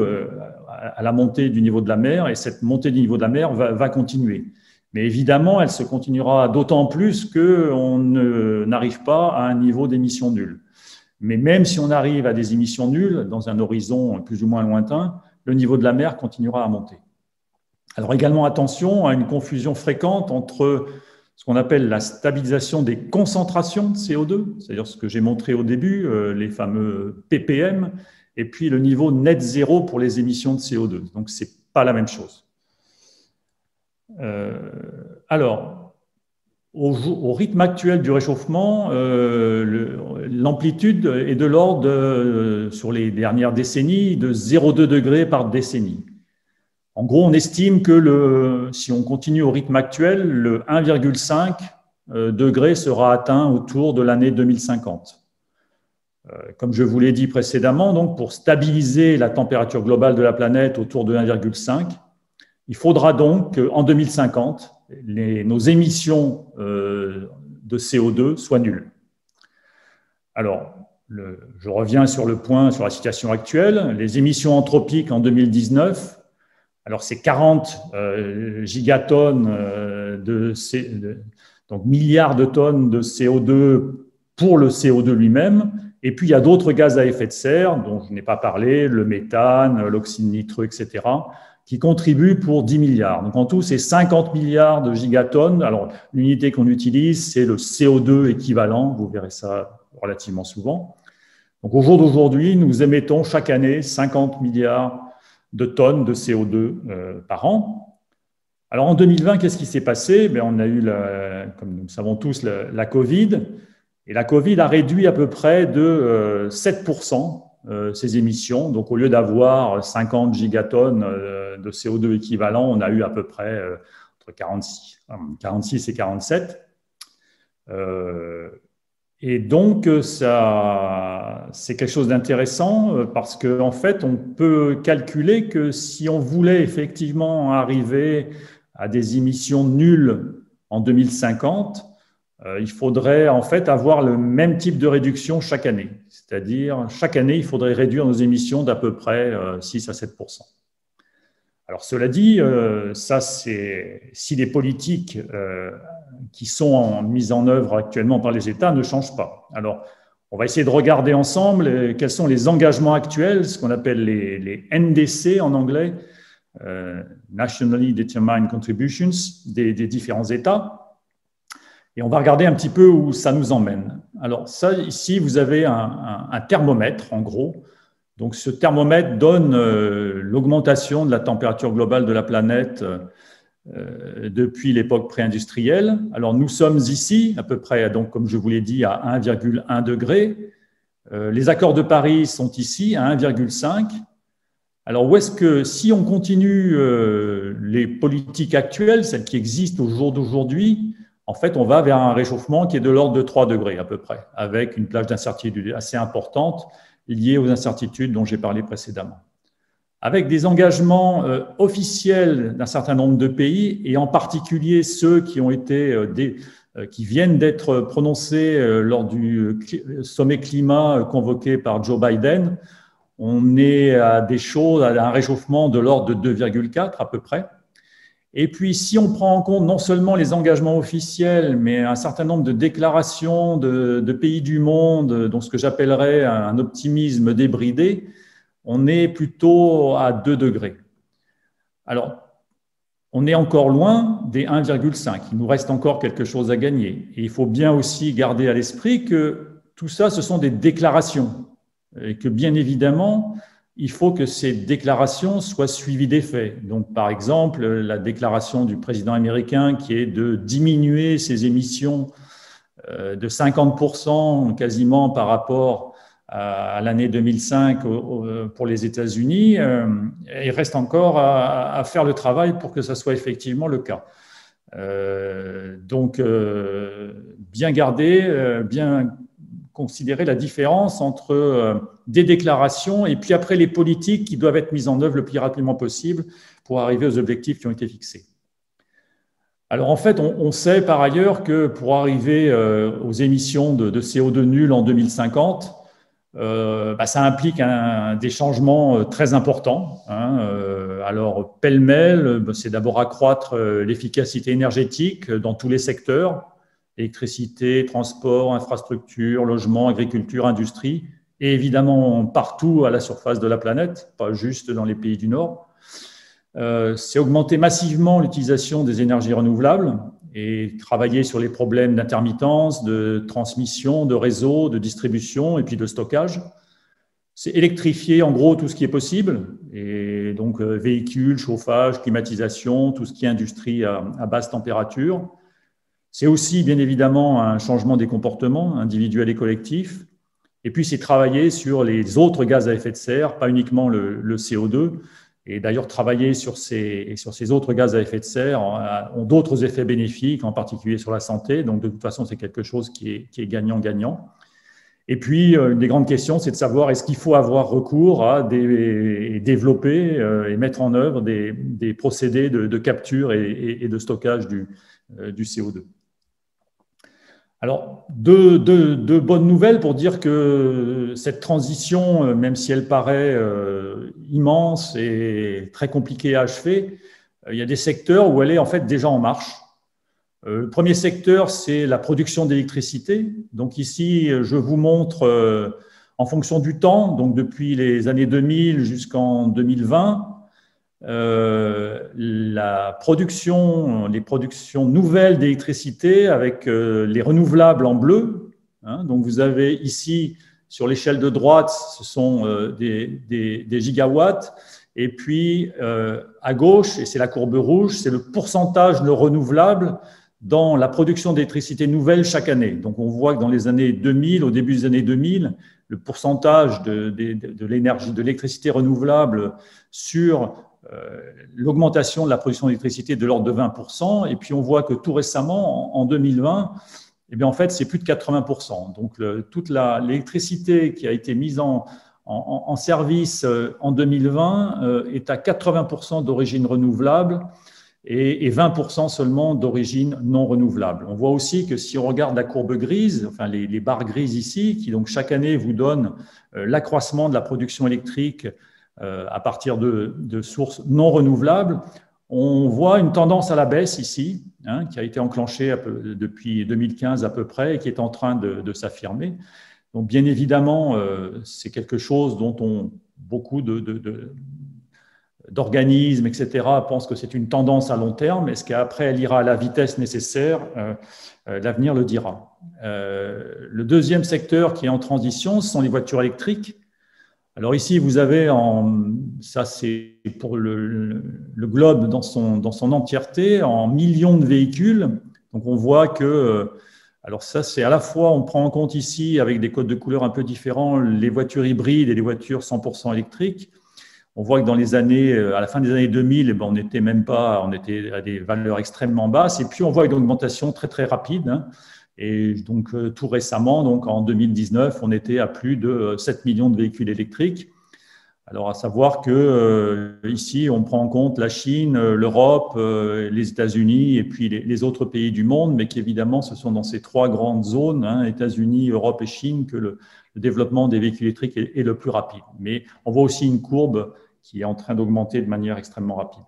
à la montée du niveau de la mer. Et cette montée du niveau de la mer va continuer. Mais évidemment, elle se continuera d'autant plus qu'on n'arrive pas à un niveau d'émission nulle. Mais même si on arrive à des émissions nulles, dans un horizon plus ou moins lointain, le niveau de la mer continuera à monter. Alors également, attention à une confusion fréquente entre ce qu'on appelle la stabilisation des concentrations de CO2, c'est-à-dire ce que j'ai montré au début, les fameux ppm, et puis le niveau net zéro pour les émissions de CO2. Donc, ce n'est pas la même chose. Alors, au rythme actuel du réchauffement, l'amplitude est de l'ordre, sur les dernières décennies, de 0,2 degrés par décennie. En gros, on estime que si on continue au rythme actuel, le 1,5 degré sera atteint autour de l'année 2050. Comme je vous l'ai dit précédemment, donc pour stabiliser la température globale de la planète autour de 1,5, il faudra donc qu'en 2050, nos émissions de CO2 soient nulles. Alors, je reviens sur le point, sur la situation actuelle. Les émissions anthropiques en 2019, alors c'est 40 gigatonnes, donc milliards de tonnes de CO2 pour le CO2 lui-même. Et puis, il y a d'autres gaz à effet de serre, dont je n'ai pas parlé, le méthane, l'oxyde nitreux, etc., qui contribuent pour 10 milliards. Donc, en tout, c'est 50 milliards de gigatonnes. Alors, l'unité qu'on utilise, c'est le CO2 équivalent. Vous verrez ça relativement souvent. Donc, au jour d'aujourd'hui, nous émettons chaque année 50 milliards de tonnes de CO2 par an. Alors, en 2020, qu'est-ce qui s'est passé? On a eu, comme nous le savons tous, la Covid. Et la Covid a réduit à peu près de 7% ces émissions. Donc, au lieu d'avoir 50 gigatonnes de CO2 équivalent, on a eu à peu près entre 46 et 47. Et donc, c'est quelque chose d'intéressant parce qu'en fait, on peut calculer que si on voulait effectivement arriver à des émissions nulles en 2050, il faudrait en fait avoir le même type de réduction chaque année. C'est-à-dire, chaque année, il faudrait réduire nos émissions d'à peu près 6 à 7%. Alors, cela dit, ça, c'est si les politiques qui sont mises en œuvre actuellement par les États ne changent pas. Alors, on va essayer de regarder ensemble quels sont les engagements actuels, ce qu'on appelle les NDC en anglais, Nationally Determined Contributions, des différents États. Et on va regarder un petit peu où ça nous emmène. Alors, ça, ici, vous avez un thermomètre, en gros. Donc, ce thermomètre donne l'augmentation de la température globale de la planète depuis l'époque pré-industrielle. Alors, nous sommes ici, à peu près, donc, comme je vous l'ai dit, à 1,1 degré. Les accords de Paris sont ici, à 1,5. Alors, où est-ce que, si on continue les politiques actuelles, celles qui existent au jour d'aujourd'hui, en fait, on va vers un réchauffement qui est de l'ordre de 3 degrés à peu près, avec une plage d'incertitude assez importante liée aux incertitudes dont j'ai parlé précédemment. Avec des engagements officiels d'un certain nombre de pays, et en particulier ceux qui ont été qui viennent d'être prononcés lors du sommet climat convoqué par Joe Biden, on est à des choses, à un réchauffement de l'ordre de 2,4 à peu près. Et puis, si on prend en compte non seulement les engagements officiels, mais un certain nombre de déclarations de pays du monde, dont ce que j'appellerais un optimisme débridé, on est plutôt à 2 degrés. Alors, on est encore loin des 1,5. Il nous reste encore quelque chose à gagner. Et il faut bien aussi garder à l'esprit que tout ça, ce sont des déclarations. Et que bien évidemment, il faut que ces déclarations soient suivies des faits. Donc, par exemple, la déclaration du président américain qui est de diminuer ses émissions de 50% quasiment par rapport à l'année 2005 pour les États-Unis, il reste encore à faire le travail pour que ça soit effectivement le cas. Donc, bien garder, bien considérer la différence entre des déclarations et puis après les politiques qui doivent être mises en œuvre le plus rapidement possible pour arriver aux objectifs qui ont été fixés. Alors en fait, on sait par ailleurs que pour arriver aux émissions de CO2 nulles en 2050, ça implique des changements très importants. Alors pêle-mêle, c'est d'abord accroître l'efficacité énergétique dans tous les secteurs, électricité, transport, infrastructure, logement, agriculture, industrie, et évidemment partout à la surface de la planète, pas juste dans les pays du Nord. C'est augmenter massivement l'utilisation des énergies renouvelables et travailler sur les problèmes d'intermittence, de transmission, de réseau, de distribution et puis de stockage. C'est électrifier en gros tout ce qui est possible, et donc véhicules, chauffage, climatisation, tout ce qui est industrie à basse température. C'est aussi, bien évidemment, un changement des comportements individuels et collectifs. Et puis, c'est travailler sur les autres gaz à effet de serre, pas uniquement le CO2. Et d'ailleurs, travailler sur ces autres gaz à effet de serre ont d'autres effets bénéfiques, en particulier sur la santé. Donc, de toute façon, c'est quelque chose qui est gagnant-gagnant. Et puis, une des grandes questions, c'est de savoir est-ce qu'il faut avoir recours à développer et mettre en œuvre des procédés de capture et de stockage du CO2. Alors, deux bonnes nouvelles pour dire que cette transition, même si elle paraît immense et très compliquée à achever, il y a des secteurs où elle est en fait déjà en marche. Le premier secteur, c'est la production d'électricité. Donc ici, je vous montre en fonction du temps, donc depuis les années 2000 jusqu'en 2020, les productions nouvelles d'électricité avec les renouvelables en bleu. Hein. Donc vous avez ici, sur l'échelle de droite, ce sont des gigawatts. Et puis à gauche, et c'est la courbe rouge, c'est le pourcentage de renouvelables dans la production d'électricité nouvelle chaque année. Donc on voit que dans les années 2000, au début des années 2000, le pourcentage de l'énergie, de l'électricité renouvelable sur l'augmentation de la production d'électricité de l'ordre de 20%, et puis on voit que tout récemment, en 2020, eh bien en fait, c'est plus de 80%. Donc toute l'électricité qui a été mise en service en 2020 est à 80% d'origine renouvelable et 20% seulement d'origine non renouvelable. On voit aussi que si on regarde la courbe grise, enfin les barres grises ici, qui donc chaque année vous donnent l'accroissement de la production électrique à partir de sources non renouvelables, on voit une tendance à la baisse ici, hein, qui a été enclenchée depuis 2015 à peu près et qui est en train de s'affirmer. Donc, bien évidemment, c'est quelque chose dont beaucoup d'organismes, etc., pensent que c'est une tendance à long terme. Est-ce qu'après, elle ira à la vitesse nécessaire? L'avenir le dira. Le deuxième secteur qui est en transition, ce sont les voitures électriques. Alors ici, vous avez, ça c'est pour le globe dans son entièreté, en millions de véhicules. Donc on voit que, alors ça c'est à la fois, on prend en compte ici, avec des codes de couleur un peu différents, les voitures hybrides et les voitures 100% électriques. On voit que dans les années, à la fin des années 2000, on était à des valeurs extrêmement basses. Et puis on voit une augmentation très très rapide. Hein. Et donc, tout récemment, donc en 2019, on était à plus de 7 millions de véhicules électriques. Alors, à savoir que ici, on prend en compte la Chine, l'Europe, les États-Unis et puis les autres pays du monde, mais qu'évidemment, ce sont dans ces trois grandes zones, hein, États-Unis, Europe et Chine, que le développement des véhicules électriques est le plus rapide. Mais on voit aussi une courbe qui est en train d'augmenter de manière extrêmement rapide.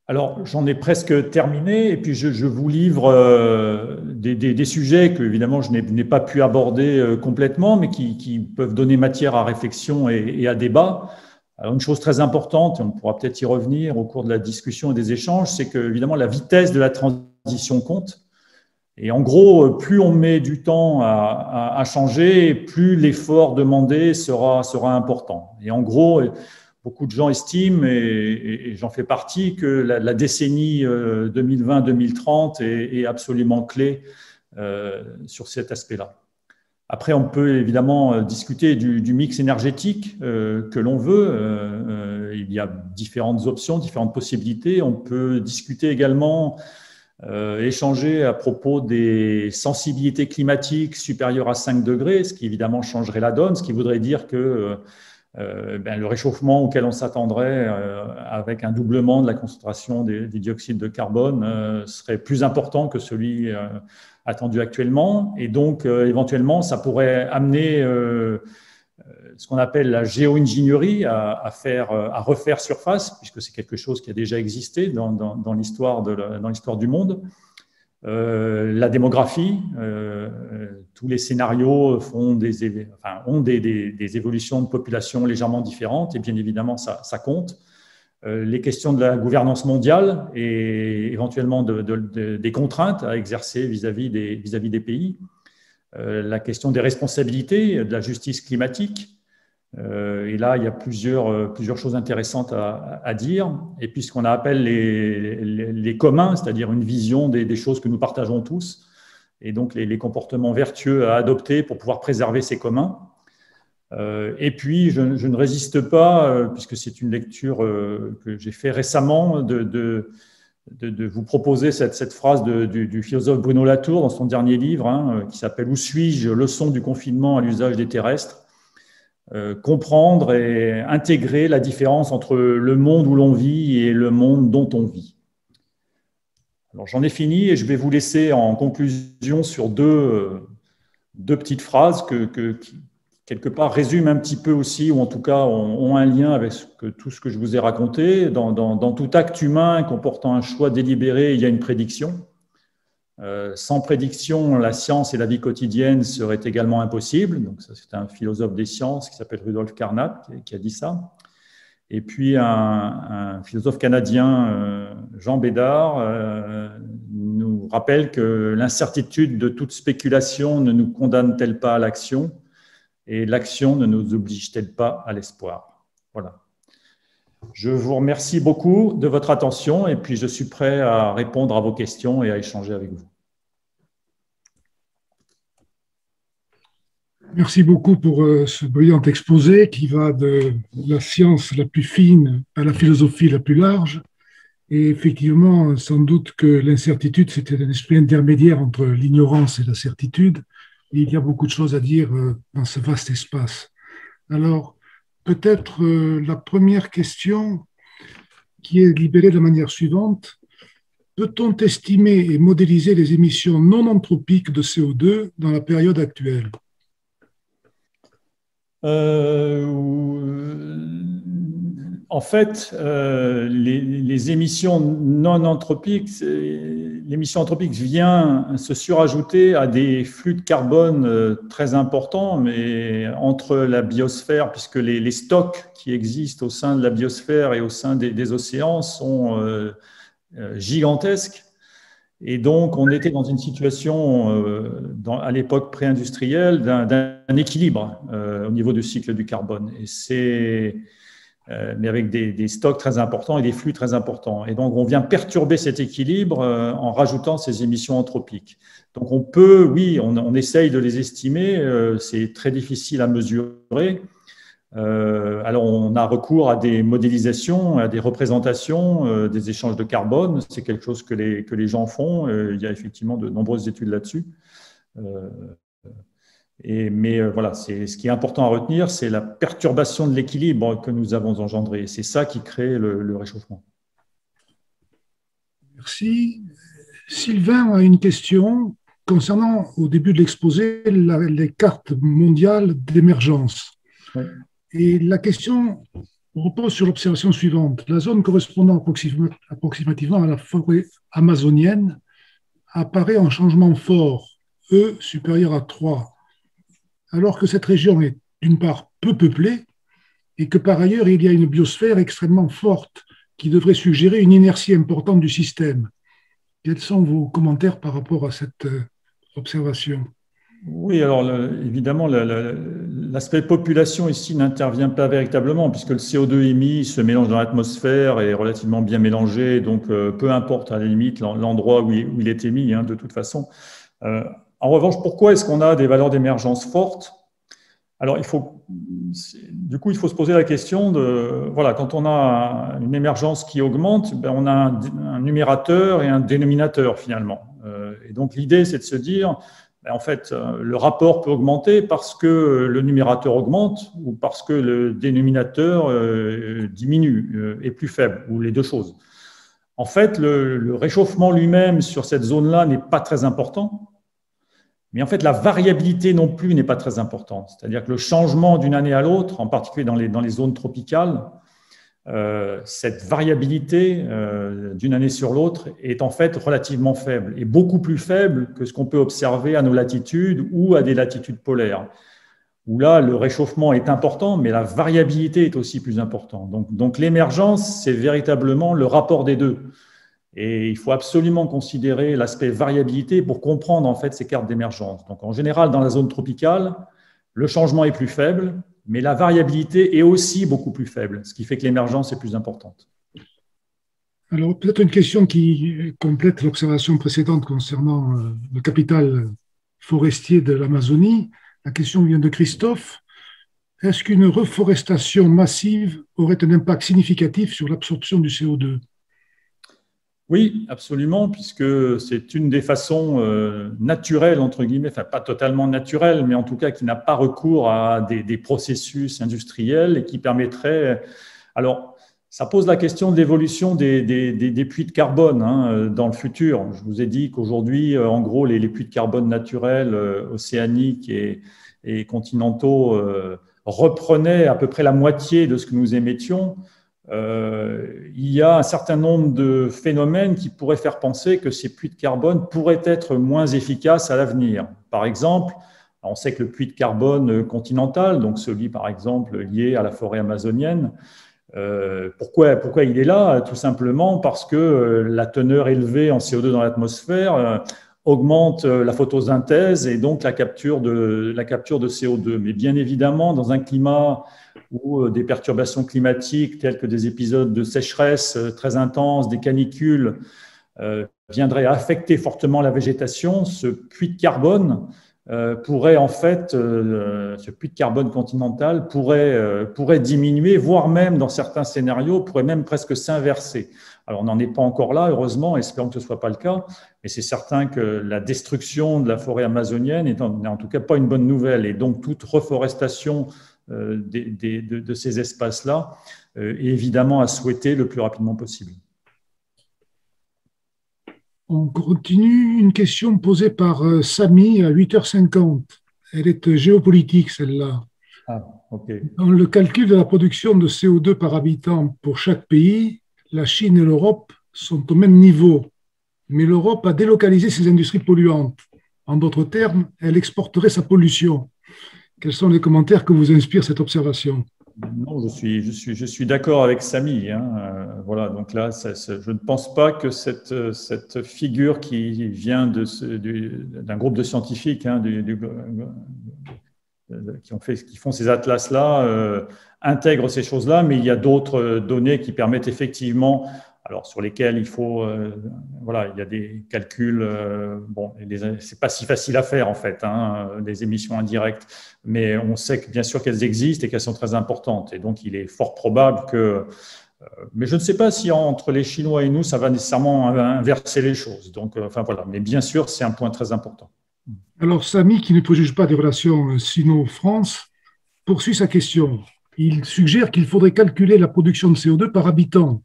Alors, j'en ai presque terminé, et puis je vous livre des sujets que, évidemment, je n'ai pas pu aborder complètement, mais qui peuvent donner matière à réflexion et à débat. Alors, une chose très importante, et on pourra peut-être y revenir au cours de la discussion et des échanges, c'est que, évidemment, la vitesse de la transition compte. Et en gros, plus on met du temps à changer, plus l'effort demandé sera important. Et en gros, beaucoup de gens estiment, et j'en fais partie, que la décennie 2020-2030 est absolument clé sur cet aspect-là. Après, on peut évidemment discuter du mix énergétique que l'on veut. Il y a différentes options, différentes possibilités. On peut discuter également, échanger à propos des sensibilités climatiques supérieures à 5 degrés, ce qui évidemment changerait la donne, ce qui voudrait dire que le réchauffement auquel on s'attendrait avec un doublement de la concentration des dioxydes de carbone serait plus important que celui attendu actuellement. Et donc, éventuellement, ça pourrait amener ce qu'on appelle la géo-ingénierie à refaire surface, puisque c'est quelque chose qui a déjà existé dans l'histoire du monde. La démographie, tous les scénarios ont des évolutions de population légèrement différentes, et bien évidemment, ça compte. Les questions de la gouvernance mondiale et éventuellement des contraintes à exercer vis-à-vis des pays. La question des responsabilités, de la justice climatique. Et là, il y a plusieurs choses intéressantes à dire. Et puis, ce qu'on appelle les communs, c'est-à-dire une vision des choses que nous partageons tous, et donc les comportements vertueux à adopter pour pouvoir préserver ces communs. Et puis, je ne résiste pas, puisque c'est une lecture que j'ai fait récemment, de de vous proposer cette phrase du philosophe Bruno Latour dans son dernier livre, hein, qui s'appelle « Où suis-je? Leçon du confinement à l'usage des terrestres ». Comprendre et intégrer la différence entre le monde où l'on vit et le monde dont on vit. Alors j'en ai fini et je vais vous laisser en conclusion sur deux petites phrases qui, quelque part, résument un petit peu aussi, ou en tout cas ont un lien avec tout ce que je vous ai raconté. Dans tout acte humain comportant un choix délibéré, il y a une prédiction. Sans prédiction, la science et la vie quotidienne seraient également impossibles. Donc, ça, c'est un philosophe des sciences qui s'appelle Rudolf Carnap qui a dit ça. Et puis, un philosophe canadien, Jean Bédard, nous rappelle que l'incertitude de toute spéculation ne nous condamne-t-elle pas à l'action et l'action ne nous oblige-t-elle pas à l'espoir? Voilà. Je vous remercie beaucoup de votre attention et puis je suis prêt à répondre à vos questions et à échanger avec vous. Merci beaucoup pour ce brillant exposé qui va de la science la plus fine à la philosophie la plus large. Et effectivement, sans doute que l'incertitude, c'était un esprit intermédiaire entre l'ignorance et la certitude. Et il y a beaucoup de choses à dire dans ce vaste espace. Alors, peut-être la première question qui est libérée de la manière suivante. Peut-on estimer et modéliser les émissions non anthropiques de CO2 dans la période actuelle? En fait, les émissions non anthropiques, l'émission anthropique vient se surajouter à des flux de carbone très importants, mais entre la biosphère, puisque les stocks qui existent au sein de la biosphère et au sein des océans sont gigantesques. Et donc, on était dans une situation, à l'époque pré-industrielle, d'un équilibre au niveau du cycle du carbone. Mais avec des stocks très importants et des flux très importants. Et donc, on vient perturber cet équilibre en rajoutant ces émissions anthropiques. Donc, on peut, oui, on essaye de les estimer, c'est très difficile à mesurer. Alors, on a recours à des modélisations, à des représentations des échanges de carbone. C'est quelque chose que les gens font. Il y a effectivement de nombreuses études là-dessus. Mais voilà, ce qui est important à retenir, c'est la perturbation de l'équilibre que nous avons engendré. C'est ça qui crée le réchauffement. Merci. Sylvain a une question concernant, au début de l'exposé, les cartes mondiales d'émergence. Oui. Et la question repose sur l'observation suivante. La zone correspondant approximativement à la forêt amazonienne apparaît en changement fort, E supérieur à 3, alors que cette région est d'une part peu peuplée et que par ailleurs il y a une biosphère extrêmement forte qui devrait suggérer une inertie importante du système. Quels sont vos commentaires par rapport à cette observation? Oui, alors évidemment, l'aspect population ici n'intervient pas véritablement puisque le CO2 émis se mélange dans l'atmosphère et est relativement bien mélangé, donc peu importe à la limite l'endroit où il est émis, hein, de toute façon. En revanche, pourquoi est-ce qu'on a des valeurs d'émergence fortes? Alors, il faut se poser la question de, voilà, quand on a une émergence qui augmente, on a un numérateur et un dénominateur finalement. Et donc, l'idée, c'est de se dire, en fait, le rapport peut augmenter parce que le numérateur augmente ou parce que le dénominateur diminue, est plus faible, ou les deux choses. En fait, le réchauffement lui-même sur cette zone-là n'est pas très important. Mais en fait, la variabilité non plus n'est pas très importante. C'est-à-dire que le changement d'une année à l'autre, en particulier dans les zones tropicales, cette variabilité d'une année sur l'autre est en fait relativement faible et beaucoup plus faible que ce qu'on peut observer à nos latitudes ou à des latitudes polaires, où là, le réchauffement est important, mais la variabilité est aussi plus importante. Donc l'émergence, c'est véritablement le rapport des deux. Et il faut absolument considérer l'aspect variabilité pour comprendre en fait ces cartes d'émergence. Donc en général, dans la zone tropicale, le changement est plus faible, mais la variabilité est aussi beaucoup plus faible, ce qui fait que l'émergence est plus importante. Alors peut-être une question qui complète l'observation précédente concernant le capital forestier de l'Amazonie. La question vient de Christophe. Est-ce qu'une reforestation massive aurait un impact significatif sur l'absorption du CO2 ? Oui, absolument, puisque c'est une des façons naturelles, entre guillemets, enfin pas totalement naturelles, mais en tout cas qui n'a pas recours à des processus industriels et qui permettrait… Alors, ça pose la question de l'évolution des puits de carbone hein, dans le futur. Je vous ai dit qu'aujourd'hui, en gros, les puits de carbone naturels, océaniques et continentaux reprenaient à peu près la moitié de ce que nous émettions. Il y a un certain nombre de phénomènes qui pourraient faire penser que ces puits de carbone pourraient être moins efficaces à l'avenir. Par exemple, on sait que le puits de carbone continental, donc celui par exemple lié à la forêt amazonienne, pourquoi il est là? Tout simplement parce que la teneur élevée en CO2 dans l'atmosphère augmente la photosynthèse et donc la capture de CO2. Mais bien évidemment, dans un climat où des perturbations climatiques telles que des épisodes de sécheresse très intenses, des canicules, viendraient affecter fortement la végétation, ce puits de carbone pourrait en fait, ce puits de carbone continental pourrait diminuer, voire même dans certains scénarios, pourrait même presque s'inverser. Alors on n'en est pas encore là, heureusement, espérons que ce ne soit pas le cas, mais c'est certain que la destruction de la forêt amazonienne n'est en tout cas pas une bonne nouvelle, et donc toute reforestation de ces espaces-là est évidemment à souhaiter le plus rapidement possible. On continue une question posée par Samy à 8h50. Elle est géopolitique, celle-là. Ah, ok. Dans le calcul de la production de CO2 par habitant pour chaque pays, la Chine et l'Europe sont au même niveau. Mais l'Europe a délocalisé ses industries polluantes. En d'autres termes, elle exporterait sa pollution. Quels sont les commentaires que vous inspire cette observation? Non, je suis d'accord avec Samy. Hein. Voilà, donc là, je ne pense pas que cette figure qui vient d'un groupe de scientifiques hein, qui font ces atlas-là intègre ces choses-là, mais il y a d'autres données qui permettent effectivement, alors sur lesquelles il faut, voilà, il y a des calculs, bon, c'est pas si facile à faire en fait, hein, les émissions indirectes, mais on sait que bien sûr qu'elles existent et qu'elles sont très importantes, et donc il est fort probable que, mais je ne sais pas si entre les Chinois et nous, ça va nécessairement inverser les choses. Donc, enfin voilà, mais bien sûr, c'est un point très important. Alors, Samy, qui ne préjuge pas des relations Sino-France, poursuit sa question. Il suggère qu'il faudrait calculer la production de CO2 par habitant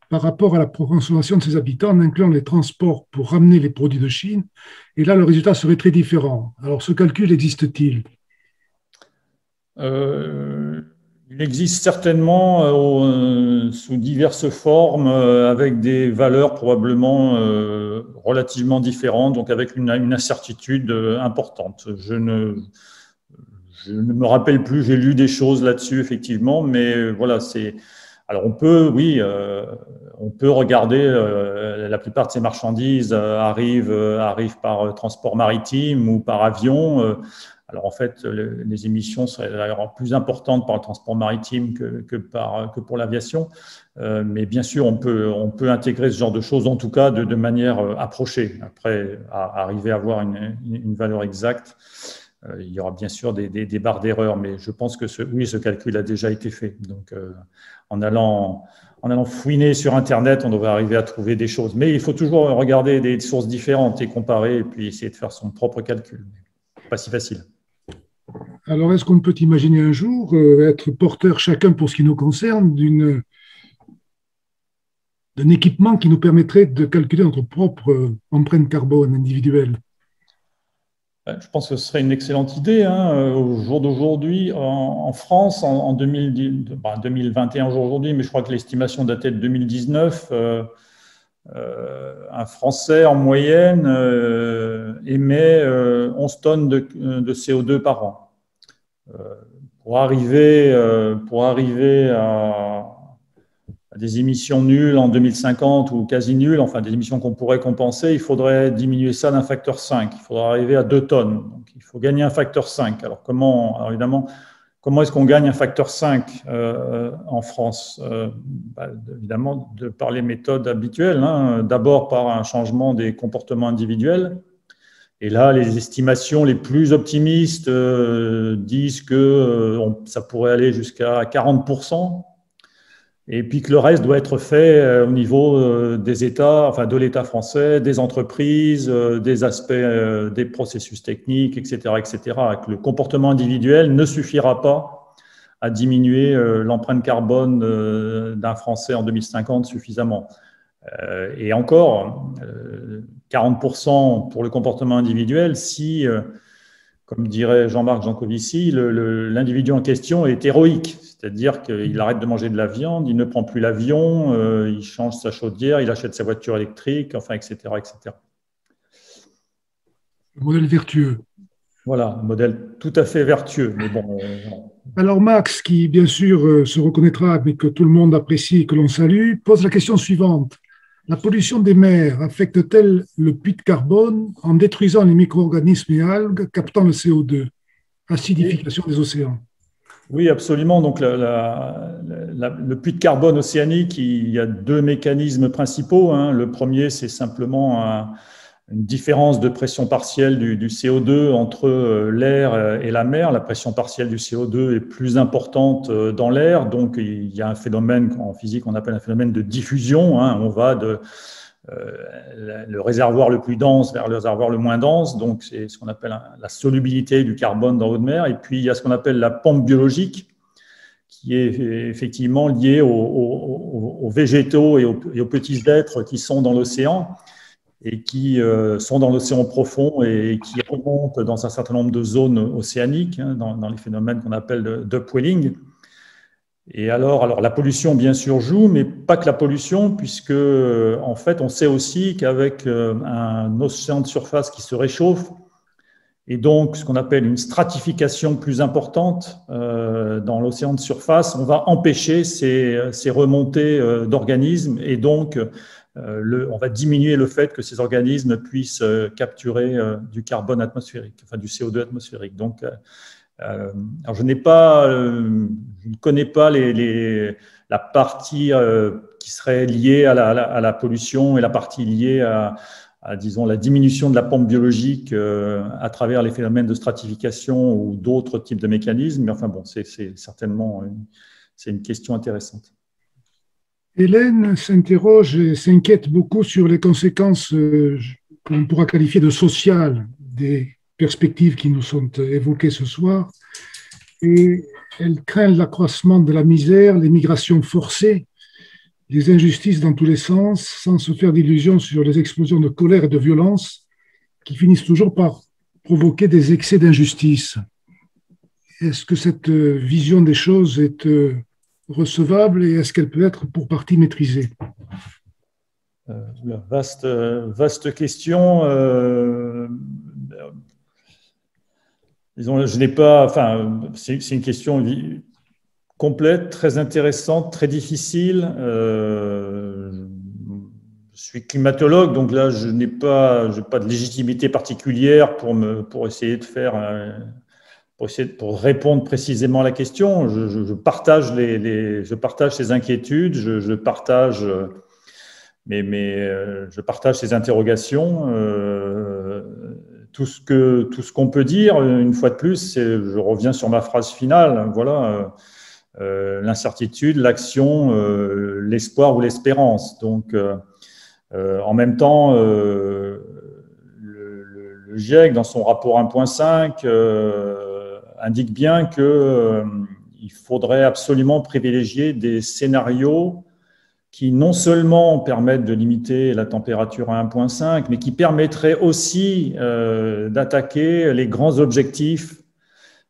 par rapport à la consommation de ces habitants en incluant les transports pour ramener les produits de Chine. Et là, le résultat serait très différent. Alors, ce calcul existe-t-il? Il existe certainement sous diverses formes, avec des valeurs probablement relativement différentes, donc avec une incertitude importante. Je ne me rappelle plus, j'ai lu des choses là-dessus, effectivement, mais voilà, c'est… Alors on peut, oui, on peut regarder, la plupart de ces marchandises arrivent par transport maritime ou par avion. Alors en fait, les émissions seraient d'ailleurs plus importantes par le transport maritime que pour l'aviation. Mais bien sûr, on peut intégrer ce genre de choses, en tout cas de manière approchée. Après, arriver à avoir une valeur exacte, il y aura bien sûr des barres d'erreur, mais je pense que ce calcul a déjà été fait. Donc, en allant fouiner sur Internet, on devrait arriver à trouver des choses. Mais il faut toujours regarder des sources différentes et comparer, et puis essayer de faire son propre calcul. Pas si facile. Alors, est-ce qu'on peut imaginer un jour être porteur, chacun pour ce qui nous concerne, d'un équipement qui nous permettrait de calculer notre propre empreinte carbone individuelle? Je pense que ce serait une excellente idée. Hein. Au jour d'aujourd'hui, en France, en 2021 aujourd'hui, mais je crois que l'estimation datait de 2019, un Français en moyenne émet 11 tonnes de CO2 par an. Pour arriver à des émissions nulles en 2050 ou quasi nulles, enfin des émissions qu'on pourrait compenser, il faudrait diminuer ça d'un facteur 5. Il faudrait arriver à 2 tonnes. Donc, il faut gagner un facteur 5. Alors, évidemment, comment est-ce qu'on gagne un facteur 5 en France? Évidemment, par les méthodes habituelles. Hein. D'abord, par un changement des comportements individuels. Et là, les estimations les plus optimistes disent que ça pourrait aller jusqu'à 40%. et puis que le reste doit être fait au niveau des États, enfin de l'État français, des entreprises, des aspects des processus techniques, etc., etc. Que le comportement individuel ne suffira pas à diminuer l'empreinte carbone d'un Français en 2050 suffisamment. Et encore, 40% pour le comportement individuel si, comme dirait Jean-Marc Jancovici, l'individu en question est héroïque. C'est-à-dire qu'il arrête de manger de la viande, il ne prend plus l'avion, il change sa chaudière, il achète sa voiture électrique, enfin, etc., etc. Le modèle vertueux. Voilà, un modèle tout à fait vertueux. Mais bon, alors Max, qui bien sûr se reconnaîtra, mais que tout le monde apprécie et que l'on salue, pose la question suivante. La pollution des mers affecte-t-elle le puits de carbone en détruisant les micro-organismes et algues captant le CO2? Acidification des océans. Oui, absolument. Donc, le puits de carbone océanique, il y a deux mécanismes principaux. Hein. Le premier, c'est simplement une différence de pression partielle du CO2 entre l'air et la mer. La pression partielle du CO2 est plus importante dans l'air. Donc, il y a un phénomène en physique qu'on appelle un phénomène de diffusion. Hein. On va de le réservoir le plus dense vers le réservoir le moins dense, donc c'est ce qu'on appelle la solubilité du carbone dans l'eau de mer. Et puis il y a ce qu'on appelle la pompe biologique, qui est effectivement liée aux végétaux et aux petits êtres qui sont dans l'océan et qui sont dans l'océan profond et qui remontent dans un certain nombre de zones océaniques, hein, dans les phénomènes qu'on appelle d'upwelling. Et alors, la pollution, bien sûr, joue, mais pas que la pollution, puisque, en fait, on sait aussi qu'avec un océan de surface qui se réchauffe, et donc ce qu'on appelle une stratification plus importante dans l'océan de surface, on va empêcher ces remontées d'organismes, et donc on va diminuer le fait que ces organismes puissent capturer du carbone atmosphérique, enfin du CO2 atmosphérique. Donc, alors je ne connais pas la partie qui serait liée à la pollution et la partie liée à, disons, la diminution de la pompe biologique à travers les phénomènes de stratification ou d'autres types de mécanismes. Mais enfin bon, c'est certainement une question intéressante. Hélène s'interroge et s'inquiète beaucoup sur les conséquences qu'on pourra qualifier de sociales des perspectives qui nous sont évoquées ce soir, et elle craint l'accroissement de la misère, les migrations forcées, les injustices dans tous les sens, sans se faire d'illusions sur les explosions de colère et de violence qui finissent toujours par provoquer des excès d'injustice. Est-ce que cette vision des choses est recevable et est-ce qu'elle peut être pour partie maîtrisée? Vaste question. Disons, je n'ai pas. Enfin, c'est une question complète, très intéressante, très difficile. Je suis climatologue, donc là, je n'ai pas de légitimité particulière pour essayer de faire, pour répondre précisément à la question. Je partage je partage ces inquiétudes, je partage je partage ces interrogations. Tout ce qu'on peut dire, une fois de plus, je reviens sur ma phrase finale, voilà, l'incertitude, l'action, l'espoir ou l'espérance. Donc, en même temps, le GIEC, dans son rapport 1.5, indique bien qu'il faudrait absolument privilégier des scénarios qui non seulement permettent de limiter la température à 1.5, mais qui permettraient aussi d'attaquer les grands objectifs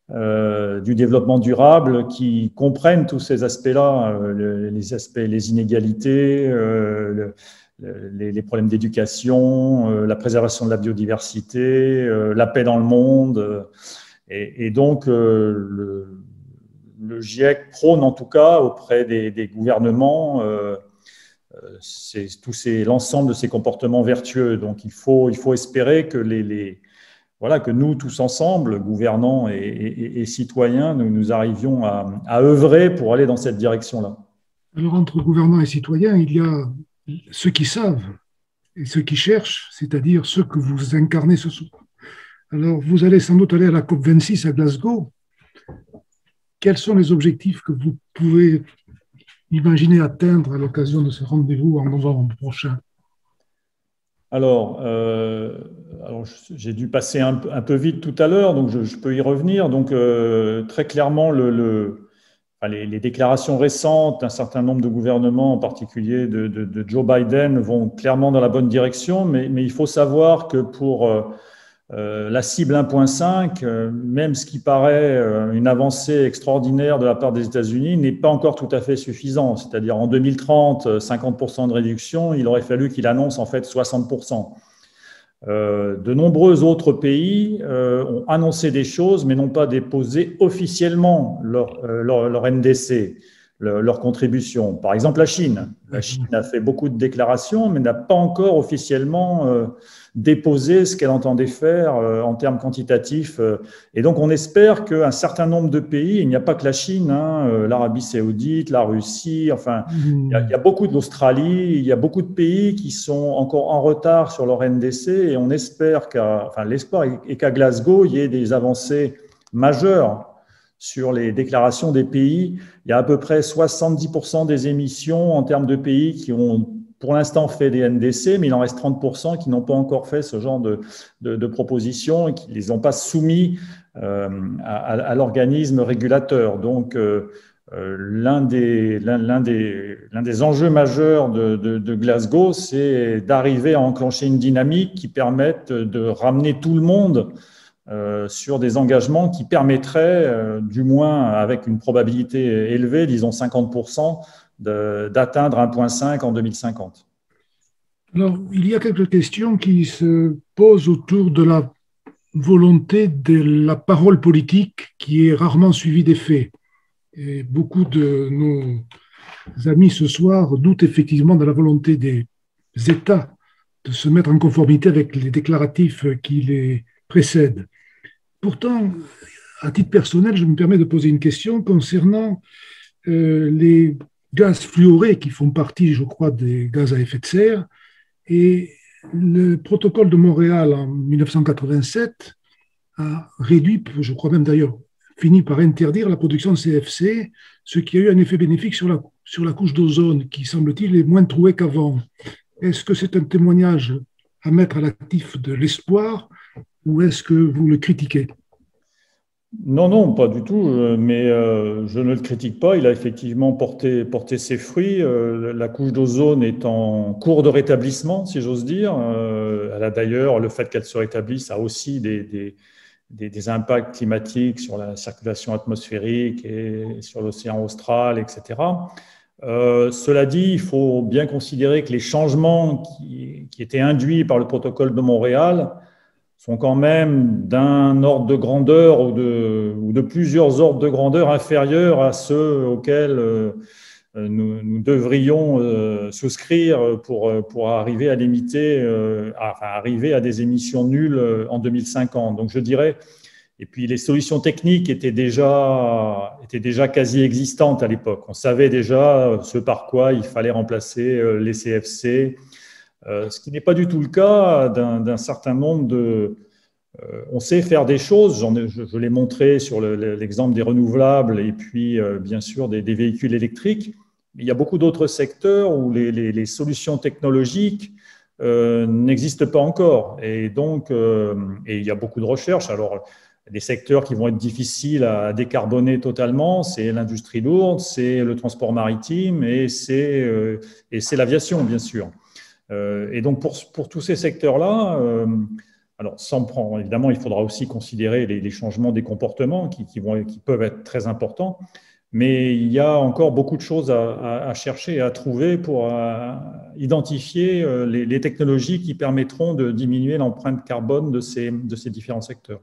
du développement durable qui comprennent tous ces aspects-là, les inégalités, les problèmes d'éducation, la préservation de la biodiversité, la paix dans le monde. Et donc, le GIEC prône en tout cas auprès des gouvernements l'ensemble de ces comportements vertueux. Donc, il faut espérer que voilà, que nous, tous ensemble, gouvernants et citoyens, nous arrivions à œuvrer pour aller dans cette direction-là. Alors, entre gouvernants et citoyens, il y a ceux qui savent et ceux qui cherchent, c'est-à-dire ceux que vous incarnez ce soir. Alors, vous allez sans doute aller à la COP26 à Glasgow. Quels sont les objectifs que vous pouvez imaginez atteindre à l'occasion de ce rendez-vous en novembre prochain? Alors, j'ai dû passer un peu vite tout à l'heure, donc je peux y revenir. Donc, très clairement, les déclarations récentes d'un certain nombre de gouvernements, en particulier de Joe Biden, vont clairement dans la bonne direction, mais il faut savoir que pour la cible 1.5, même ce qui paraît une avancée extraordinaire de la part des États-Unis, n'est pas encore tout à fait suffisant. C'est-à-dire en 2030, 50% de réduction, il aurait fallu qu'il annonce en fait 60%. De nombreux autres pays ont annoncé des choses, mais n'ont pas déposé officiellement leur NDC, leur contribution. Par exemple, la Chine. La Chine a fait beaucoup de déclarations, mais n'a pas encore officiellement déposé ce qu'elle entendait faire en termes quantitatifs. Et donc, on espère qu'un certain nombre de pays, il n'y a pas que la Chine, l'Arabie saoudite, la Russie, enfin, il y a beaucoup de l'Australie, il y a beaucoup de pays qui sont encore en retard sur leur NDC et on espère l'espoir est qu'à Glasgow, il y ait des avancées majeures sur les déclarations des pays. Il y a à peu près 70% des émissions en termes de pays qui ont pour l'instant fait des NDC, mais il en reste 30% qui n'ont pas encore fait ce genre de propositions et qui ne les ont pas soumis à l'organisme régulateur. Donc, l'un des enjeux majeurs de Glasgow, c'est d'arriver à enclencher une dynamique qui permette de ramener tout le monde sur des engagements qui permettraient, du moins avec une probabilité élevée, disons 50%, d'atteindre 1.5 en 2050. Alors, il y a quelques questions qui se posent autour de la volonté de la parole politique qui est rarement suivie des faits. Et beaucoup de nos amis ce soir doutent effectivement de la volonté des États de se mettre en conformité avec les déclaratifs qui les précèdent. Pourtant, à titre personnel, je me permets de poser une question concernant les gaz fluorés qui font partie, je crois, des gaz à effet de serre. Et le protocole de Montréal en 1987 a réduit, je crois même d'ailleurs, fini par interdire la production de CFC, ce qui a eu un effet bénéfique sur la couche d'ozone, qui semble-t-il est moins trouée qu'avant. Est-ce que c'est un témoignage à mettre à l'actif de l'espoir ou est-ce que vous le critiquez? Non, pas du tout, mais je ne le critique pas. Il a effectivement porté ses fruits. La couche d'ozone est en cours de rétablissement, si j'ose dire. Elle a d'ailleurs, le fait qu'elle se rétablisse a aussi des impacts climatiques sur la circulation atmosphérique et sur l'océan austral, etc. Cela dit, il faut bien considérer que les changements qui étaient induits par le protocole de Montréal sont quand même d'un ordre de grandeur ou de plusieurs ordres de grandeur inférieurs à ceux auxquels nous devrions souscrire pour arriver à limiter, arriver à des émissions nulles en 2050. Donc je dirais, et puis les solutions techniques étaient déjà quasi existantes à l'époque. On savait déjà ce par quoi il fallait remplacer les CFC, ce qui n'est pas du tout le cas d'un certain nombre de... on sait faire des choses, je l'ai montré sur l'exemple des renouvelables et puis bien sûr des véhicules électriques. Mais il y a beaucoup d'autres secteurs où les solutions technologiques n'existent pas encore. Et donc, et il y a beaucoup de recherches. Alors, des secteurs qui vont être difficiles à décarboner totalement, c'est l'industrie lourde, c'est le transport maritime et c'est l'aviation, bien sûr. Et donc, pour tous ces secteurs-là, alors évidemment, il faudra aussi considérer les changements des comportements qui peuvent être très importants, mais il y a encore beaucoup de choses à chercher et à trouver pour identifier les technologies qui permettront de diminuer l'empreinte carbone de ces différents secteurs.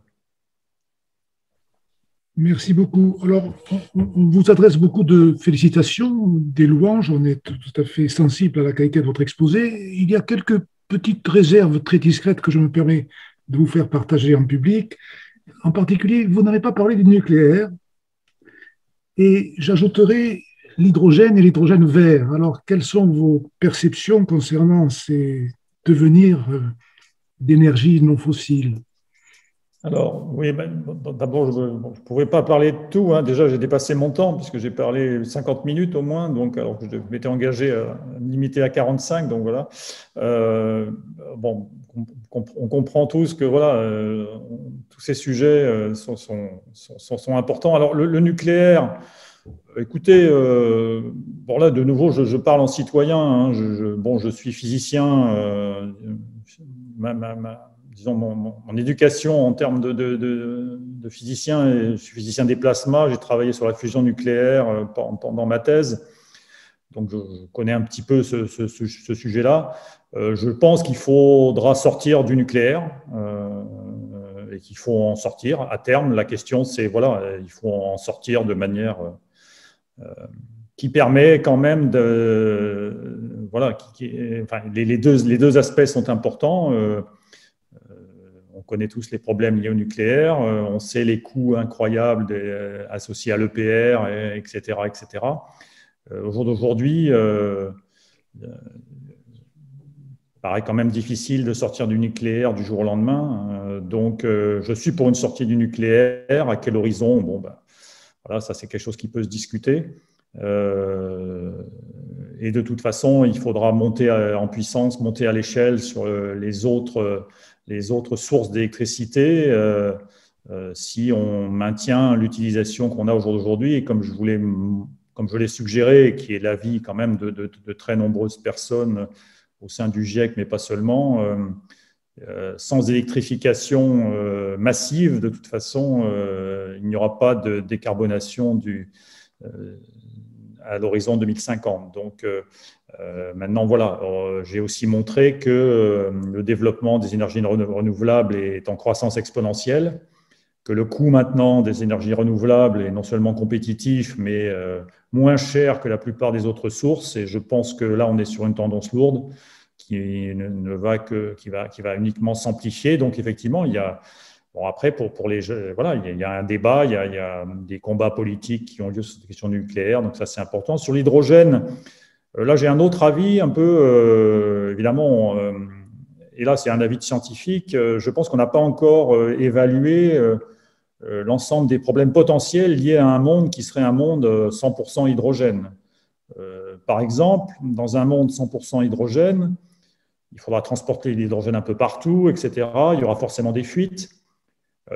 Merci beaucoup. Alors, on vous adresse beaucoup de félicitations, des louanges. On est tout à fait sensible à la qualité de votre exposé. Il y a quelques petites réserves très discrètes que je me permets de vous faire partager en public. En particulier, vous n'avez pas parlé du nucléaire. Et j'ajouterai l'hydrogène et l'hydrogène vert. Alors, quelles sont vos perceptions concernant ces devenirs d'énergie non fossile? Alors, oui, ben, d'abord, je ne pouvais pas parler de tout, hein. Déjà, j'ai dépassé mon temps puisque j'ai parlé 50 minutes au moins, donc, alors que je m'étais engagé à me limiter à 45, donc voilà. Euh, bon, on comprend tous que voilà, tous ces sujets sont importants. Alors, le nucléaire, écoutez, bon là, de nouveau, je parle en citoyen, hein. Bon, je suis physicien. Disons, mon éducation en termes de physicien, je suis physicien des plasmas, j'ai travaillé sur la fusion nucléaire pendant ma thèse, donc je connais un petit peu ce sujet-là. Je pense qu'il faudra sortir du nucléaire et qu'il faut en sortir à terme. La question, c'est, voilà, il faut en sortir de manière qui permet quand même de… Voilà, enfin, les deux aspects sont importants. On connaît tous les problèmes liés au nucléaire, on sait les coûts incroyables associés à l'EPR, etc., etc. Au jour d'aujourd'hui, il paraît quand même difficile de sortir du nucléaire du jour au lendemain. Donc, je suis pour une sortie du nucléaire. À quel horizon? Bon, ben, voilà, ça, c'est quelque chose qui peut se discuter. Et de toute façon, il faudra monter en puissance, monter à l'échelle sur les autres sources d'électricité si on maintient l'utilisation qu'on a au jour d'aujourd'hui. Et comme je l'ai suggéré, qui est l'avis quand même de très nombreuses personnes au sein du GIEC, mais pas seulement, sans électrification massive, de toute façon, il n'y aura pas de décarbonation à l'horizon 2050. Donc, maintenant, voilà, j'ai aussi montré que le développement des énergies renouvelables est en croissance exponentielle, que le coût maintenant des énergies renouvelables est non seulement compétitif, mais moins cher que la plupart des autres sources. Et je pense que là, on est sur une tendance lourde qui va uniquement s'amplifier. Donc, effectivement, il y a… Bon, après, pour les jeux, voilà, il y a un débat, il y a des combats politiques qui ont lieu sur cette question nucléaire, donc ça, c'est important. Sur l'hydrogène, là, j'ai un autre avis, un peu, évidemment, et là, c'est un avis de scientifique. Je pense qu'on n'a pas encore évalué l'ensemble des problèmes potentiels liés à un monde qui serait un monde 100% hydrogène. Par exemple, dans un monde 100% hydrogène, il faudra transporter l'hydrogène un peu partout, etc. Il y aura forcément des fuites.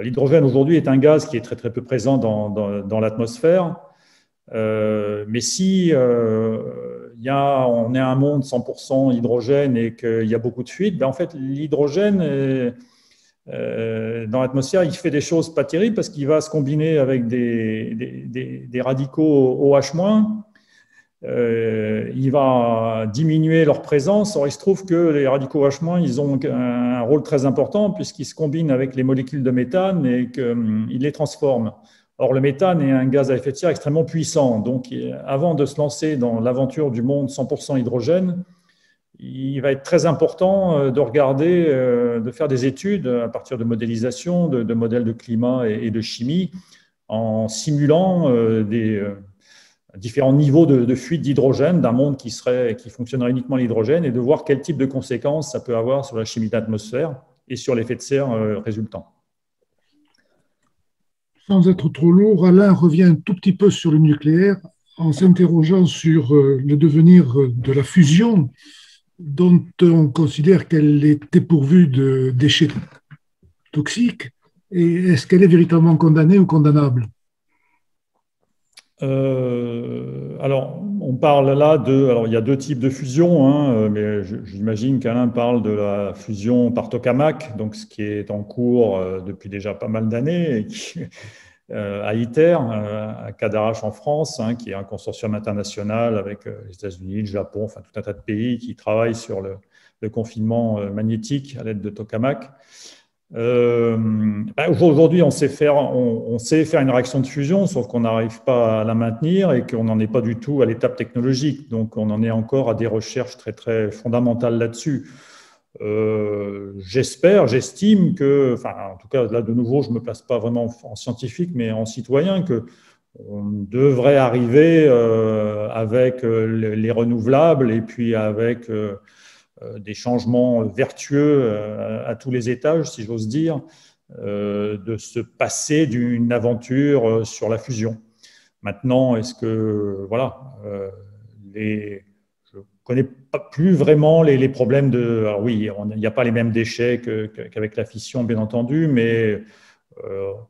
L'hydrogène aujourd'hui est un gaz qui est très très peu présent dans l'atmosphère, mais si on est un monde 100% hydrogène et qu'il y a beaucoup de fuites, ben en fait l'hydrogène dans l'atmosphère il fait des choses pas terribles parce qu'il va se combiner avec des radicaux OH-, il va diminuer leur présence. Or, il se trouve que les radicaux H-, ils ont un rôle très important puisqu'ils se combinent avec les molécules de méthane et qu'ils les transforment. Or, le méthane est un gaz à effet de serre extrêmement puissant. Donc, avant de se lancer dans l'aventure du monde 100% hydrogène, il va être très important de regarder, de faire des études à partir de modélisation, de modèles de climat et de chimie, en simulant des différents niveaux de fuite d'hydrogène d'un monde qui fonctionnerait uniquement l'hydrogène et de voir quel type de conséquences ça peut avoir sur la chimie de l'atmosphère et sur l'effet de serre résultant. Sans être trop lourd, Alain revient un tout petit peu sur le nucléaire en s'interrogeant sur le devenir de la fusion dont on considère qu'elle est dépourvue de déchets toxiques. Et est-ce qu'elle est véritablement condamnée ou condamnable? Alors, on parle là alors il y a deux types de fusion, hein, mais j'imagine qu'Alain parle de la fusion par tokamak, donc ce qui est en cours depuis déjà pas mal d'années, à ITER, à Cadarache en France, hein, qui est un consortium international avec les États-Unis, le Japon, enfin tout un tas de pays qui travaillent sur le confinement magnétique à l'aide de tokamak. Aujourd'hui, on sait faire une réaction de fusion, sauf qu'on n'arrive pas à la maintenir et qu'on n'en est pas du tout à l'étape technologique. Donc, on en est encore à des recherches très, très fondamentales là-dessus. J'estime que, enfin, en tout cas, là, de nouveau, je ne me place pas vraiment en scientifique, mais en citoyen, qu'on devrait arriver avec les renouvelables et puis avec… des changements vertueux à tous les étages, si j'ose dire, de se passer d'une aventure sur la fusion. Maintenant, est-ce que, voilà, je ne connais plus vraiment les problèmes de… Alors oui, il n'y a pas les mêmes déchets qu'avec la fission, bien entendu, mais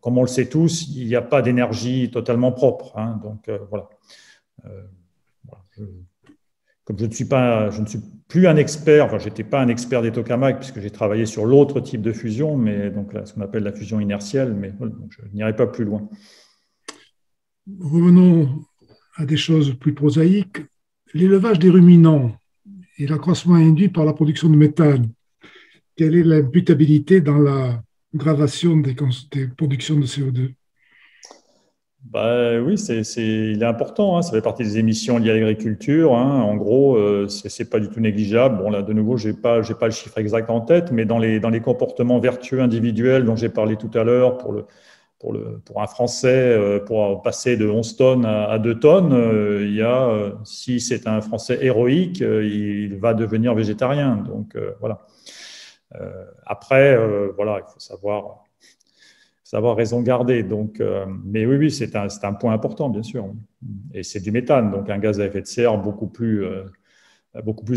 comme on le sait tous, il n'y a pas d'énergie totalement propre. Hein, donc, voilà. Voilà, comme je ne suis plus un expert, enfin, je n'étais pas un expert des tokamaks puisque j'ai travaillé sur l'autre type de fusion, mais donc là, ce qu'on appelle la fusion inertielle, mais voilà, je n'irai pas plus loin. Revenons à des choses plus prosaïques. L'élevage des ruminants et l'accroissement induit par la production de méthane, quelle est l'imputabilité dans la gravation des productions de CO2? Bah, oui, il est important, hein, ça fait partie des émissions liées à l'agriculture. Hein, en gros, c'est pas du tout négligeable. Bon, là, de nouveau, j'ai pas le chiffre exact en tête, mais dans les comportements vertueux individuels dont j'ai parlé tout à l'heure, pour un Français, pour passer de 11 tonnes à 2 tonnes, si c'est un Français héroïque, il va devenir végétarien. Donc, voilà. Après, voilà, il faut savoir raison garder. Donc, mais oui, c'est un point important, bien sûr. Et c'est du méthane, donc un gaz à effet de serre beaucoup plus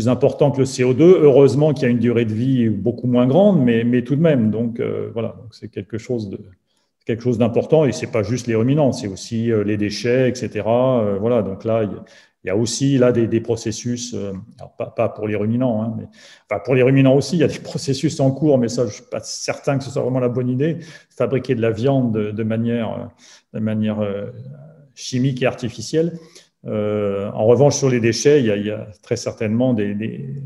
important que le CO2. Heureusement qu'il y a une durée de vie beaucoup moins grande, mais tout de même. Donc, voilà, donc c'est quelque chose d'important. Et c'est pas juste les ruminants, c'est aussi les déchets, etc. Voilà, donc là, il y a aussi là des processus, alors pas pour les ruminants, hein, mais enfin pour les ruminants aussi, il y a des processus en cours, mais ça, je suis pas certain que ce soit vraiment la bonne idée. Fabriquer de la viande de manière chimique et artificielle. En revanche, sur les déchets, il y a très certainement des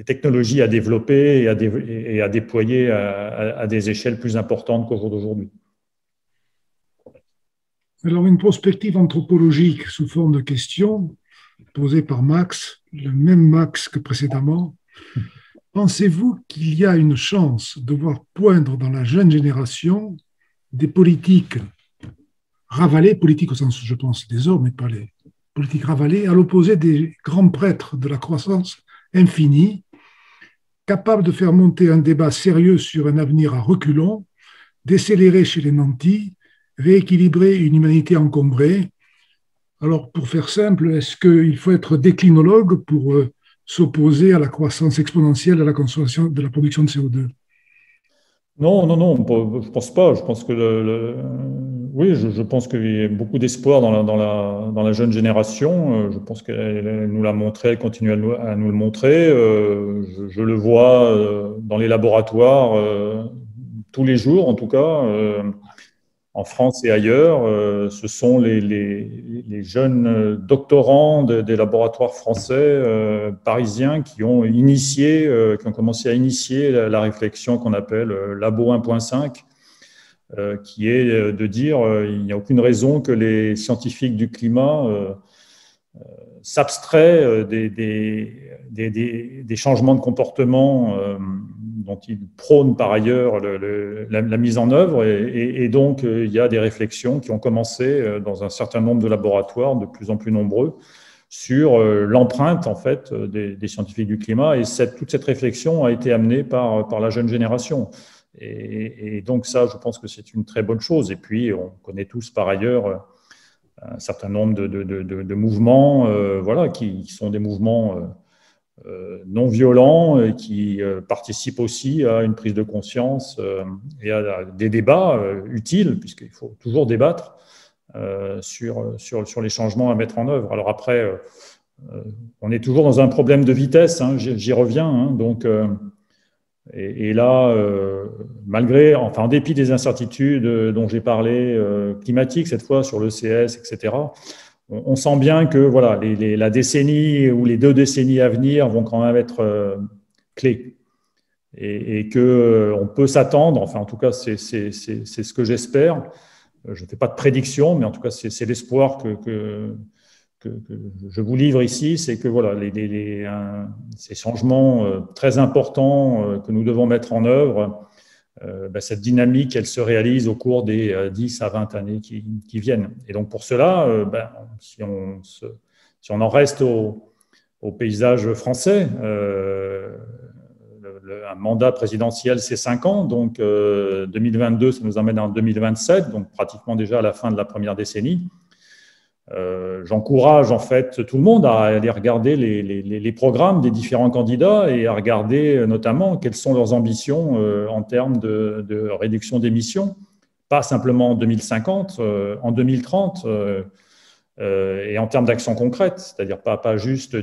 technologies à développer et à déployer à des échelles plus importantes qu'au jour d'aujourd'hui. Alors, une prospective anthropologique sous forme de questions posée par Max, le même Max que précédemment. Pensez-vous qu'il y a une chance de voir poindre dans la jeune génération des politiques ravalées, politiques au sens, je pense, des hommes, mais pas les politiques ravalées, à l'opposé des grands prêtres de la croissance infinie, capables de faire monter un débat sérieux sur un avenir à reculons, décélérer chez les nantis, rééquilibrer une humanité encombrée? Alors, pour faire simple, est-ce qu'il faut être déclinologue pour s'opposer à la croissance exponentielle de la consommation, de la production de CO2? Non, non, non, je pense pas. Je pense que oui, je pense qu'il y a beaucoup d'espoir dans la jeune génération. Je pense qu'elle nous l'a montré, elle continue à nous le montrer. Je le vois dans les laboratoires tous les jours, en tout cas. En France et ailleurs, ce sont les jeunes doctorants des laboratoires français, parisiens, qui ont commencé à initier la réflexion qu'on appelle Labo 1.5, qui est de dire il n'y a aucune raison que les scientifiques du climat s'abstraient des changements de comportement dont ils prônent par ailleurs la mise en œuvre. Et donc, il y a des réflexions qui ont commencé dans un certain nombre de laboratoires, de plus en plus nombreux, sur l'empreinte en fait, des scientifiques du climat. Et toute cette réflexion a été amenée par la jeune génération. Et donc ça, je pense que c'est une très bonne chose. Et puis, on connaît tous par ailleurs un certain nombre de mouvements voilà, qui sont des mouvements non violents et qui participent aussi à une prise de conscience et à des débats utiles, puisqu'il faut toujours débattre sur les changements à mettre en œuvre. Alors après, on est toujours dans un problème de vitesse, hein, j'y reviens. Hein, donc, et là, en dépit des incertitudes dont j'ai parlé, climatiques cette fois sur l'ECS, etc., on sent bien que voilà, la décennie ou les 2 décennies à venir vont quand même être clés et qu'on peut s'attendre, enfin en tout cas c'est ce que j'espère, je ne fais pas de prédiction, mais en tout cas c'est l'espoir que je vous livre ici, c'est que voilà, ces changements très importants que nous devons mettre en œuvre, cette dynamique, elle se réalise au cours des 10 à 20 années qui viennent. Et donc pour cela, si on en reste au paysage français, un mandat présidentiel, c'est 5 ans, donc 2022, ça nous emmène en 2027, donc pratiquement déjà à la fin de la première décennie. J'encourage en fait tout le monde à aller regarder les programmes des différents candidats et à regarder notamment quelles sont leurs ambitions en termes de réduction d'émissions, pas simplement en 2050, en 2030 et en termes d'actions concrètes, c'est-à-dire pas juste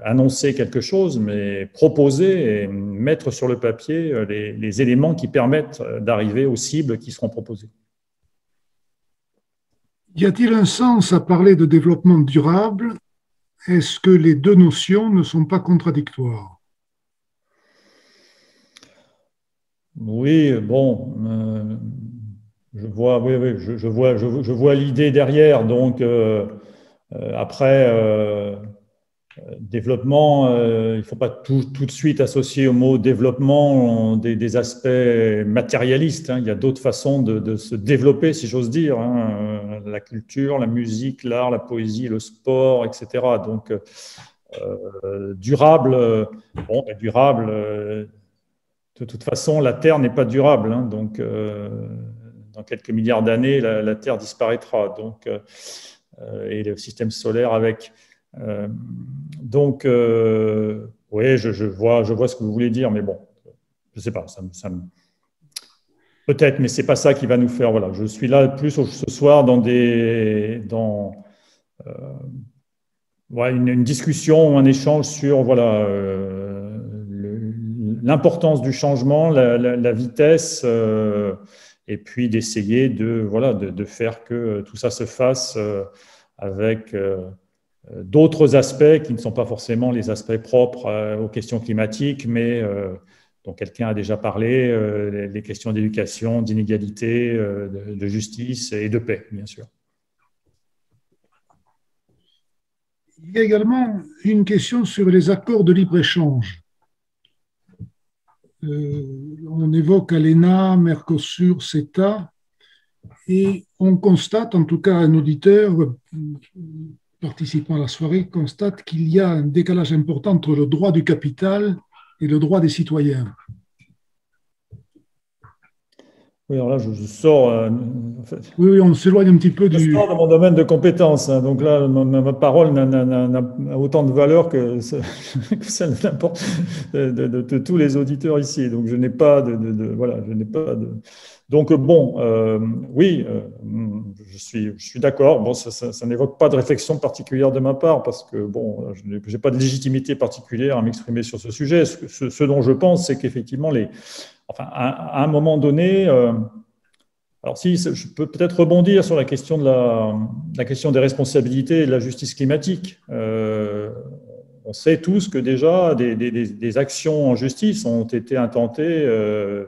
annoncer quelque chose, mais proposer et mettre sur le papier les éléments qui permettent d'arriver aux cibles qui seront proposées. Y a-t-il un sens à parler de développement durable? Est-ce que les deux notions ne sont pas contradictoires? Oui, bon, je vois, oui, je vois l'idée derrière. Donc, après, développement, il ne faut pas tout de suite associer au mot développement des aspects matérialistes, hein. Il y a d'autres façons de se développer, si j'ose dire, hein. La culture, la musique, l'art, la poésie, le sport, etc. Donc, durable, bon, durable, de toute façon, la Terre n'est pas durable, hein. Donc, dans quelques milliards d'années, la Terre disparaîtra. Donc, et le système solaire avec. Donc, oui, je vois ce que vous voulez dire, mais bon, je ne sais pas, peut-être, mais ce n'est pas ça qui va nous faire. Voilà, je suis là plus ce soir dans ouais, une discussion, un échange sur voilà, l'importance du changement, la vitesse, et puis d'essayer voilà, de faire que tout ça se fasse avec d'autres aspects qui ne sont pas forcément les aspects propres aux questions climatiques, mais dont quelqu'un a déjà parlé, les questions d'éducation, d'inégalité, de justice et de paix, bien sûr. Il y a également une question sur les accords de libre-échange. On évoque ALENA, Mercosur, CETA, et on constate, en tout cas un auditeur participant à la soirée, constate qu'il y a un décalage important entre le droit du capital et le droit des citoyens. Oui, alors là, je sors. En fait, oui, on s'éloigne un petit peu je sors de mon domaine de compétences, hein. Donc là, ma parole n'a autant de valeur que celle de tous les auditeurs ici. Donc, je n'ai pas voilà, je n'ai pas de. Donc, bon, oui, je suis d'accord. Bon, ça n'évoque pas de réflexion particulière de ma part parce que, bon, je n'ai pas de légitimité particulière à m'exprimer sur ce sujet. Ce dont je pense, c'est qu'effectivement, enfin, à un moment donné, alors si je peux peut-être rebondir sur la question la question des responsabilités et de la justice climatique. On sait tous que déjà des actions en justice ont été intentées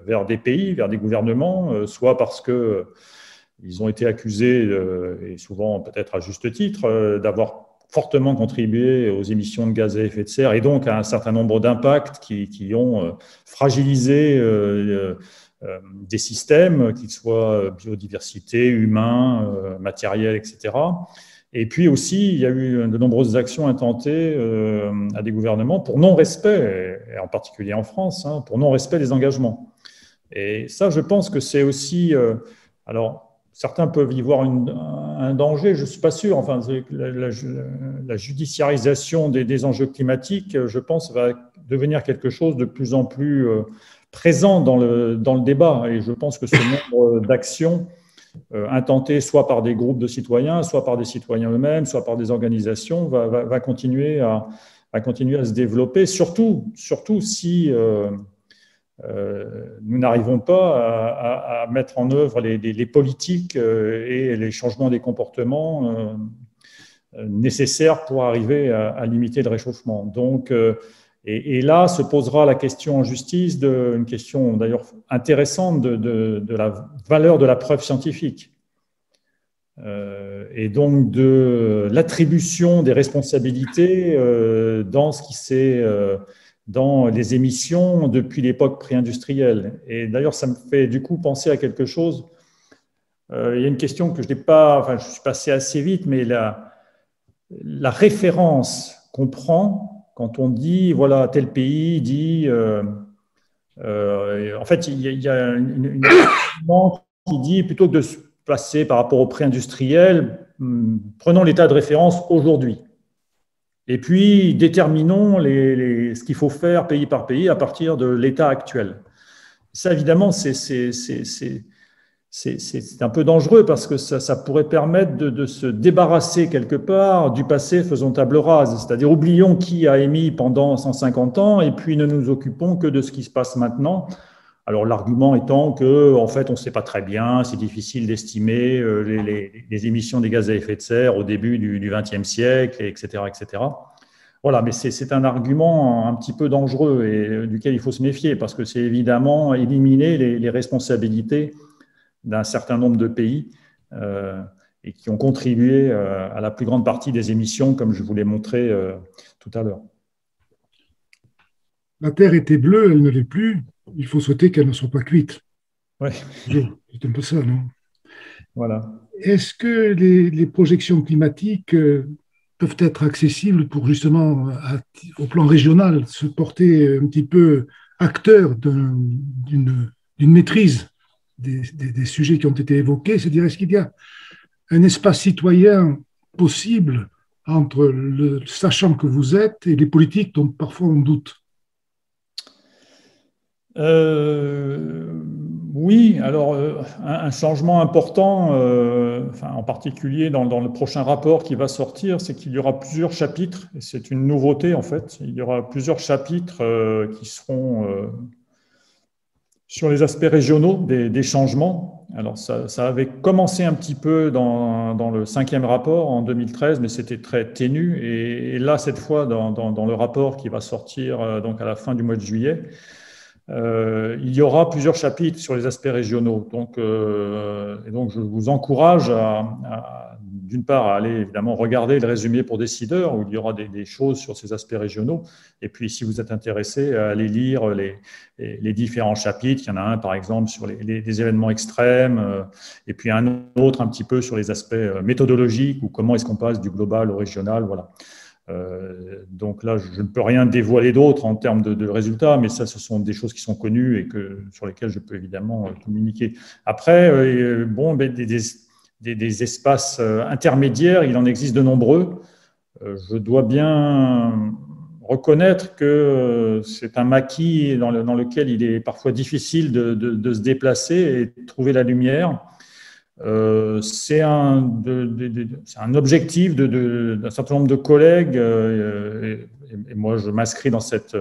vers des pays, vers des gouvernements, soit parce que ils ont été accusés, et souvent peut-être à juste titre, d'avoir fortement contribué aux émissions de gaz à effet de serre et donc à un certain nombre d'impacts qui ont fragilisé des systèmes, qu'ils soient biodiversité, humains, matériels, etc. Et puis aussi, il y a eu de nombreuses actions intentées à des gouvernements pour non-respect, et en particulier en France, hein, pour non-respect des engagements. Et ça, je pense que c'est aussi… alors, certains peuvent y voir un danger, je ne suis pas sûr. Enfin, la judiciarisation des enjeux climatiques, je pense, va devenir quelque chose de plus en plus présent dans le débat. Et je pense que ce nombre d'actions intentées soit par des groupes de citoyens, soit par des citoyens eux-mêmes, soit par des organisations, va continuer à se développer, surtout si… nous n'arrivons pas à mettre en œuvre les politiques et les changements des comportements nécessaires pour arriver à limiter le réchauffement. Donc, et là se posera la question en justice, une question d'ailleurs intéressante de la valeur de la preuve scientifique. Et donc de l'attribution des responsabilités dans ce qui s'est… dans les émissions depuis l'époque pré-industrielle. Et d'ailleurs, ça me fait du coup penser à quelque chose. Il y a une question que je n'ai pas, enfin, je suis passé assez vite, mais la référence qu'on prend quand on dit, voilà, tel pays dit En fait, il y a une argument qui dit plutôt que de se passer par rapport au pré-industriel, prenons l'état de référence aujourd'hui. Et puis, déterminons ce qu'il faut faire pays par pays à partir de l'état actuel. Ça, évidemment, c'est un peu dangereux parce que ça pourrait permettre de se débarrasser quelque part du passé faisant table rase. C'est-à-dire, oublions qui a émis pendant 150 ans et puis ne nous occupons que de ce qui se passe maintenant. Alors, l'argument étant que, en fait, on ne sait pas très bien, c'est difficile d'estimer les émissions des gaz à effet de serre au début du XXe siècle, etc., etc. Voilà, mais c'est un argument un petit peu dangereux et duquel il faut se méfier parce que c'est évidemment éliminer les responsabilités d'un certain nombre de pays et qui ont contribué à la plus grande partie des émissions, comme je vous l'ai montré tout à l'heure. La Terre était bleue, elle ne l'est plus. Il faut souhaiter qu'elle ne soit pas cuite. Oui. C'est un peu ça, non? Voilà. Est-ce que les projections climatiques peuvent être accessibles pour justement, au plan régional, se porter un petit peu acteur d'une maîtrise des sujets qui ont été évoqués? C'est-à-dire, est-ce qu'il y a un espace citoyen possible entre le sachant que vous êtes et les politiques dont parfois on doute? Oui, alors un changement important, en particulier dans le prochain rapport qui va sortir, c'est qu'il y aura plusieurs chapitres, et c'est une nouveauté en fait, il y aura plusieurs chapitres qui seront sur les aspects régionaux des changements. Alors ça avait commencé un petit peu dans le 5e rapport en 2013, mais c'était très ténu, et là cette fois dans le rapport qui va sortir donc à la fin du mois de juillet, il y aura plusieurs chapitres sur les aspects régionaux. Donc je vous encourage d'une part, à aller évidemment regarder le résumé pour décideurs, où il y aura des choses sur ces aspects régionaux. Et puis, si vous êtes intéressé, à aller lire les différents chapitres. Il y en a un, par exemple, sur les événements extrêmes, et puis un autre un petit peu sur les aspects méthodologiques, ou comment est-ce qu'on passe du global au régional. Voilà. Donc là, je ne peux rien dévoiler d'autre en termes de résultats, mais ça, ce sont des choses qui sont connues et sur lesquelles je peux évidemment communiquer. Après, des espaces intermédiaires, il en existe de nombreux. Je dois bien reconnaître que c'est un maquis dans lequel il est parfois difficile de se déplacer et de trouver la lumière. C'est un objectif d'un certain nombre de collègues, et moi je m'inscris dans cette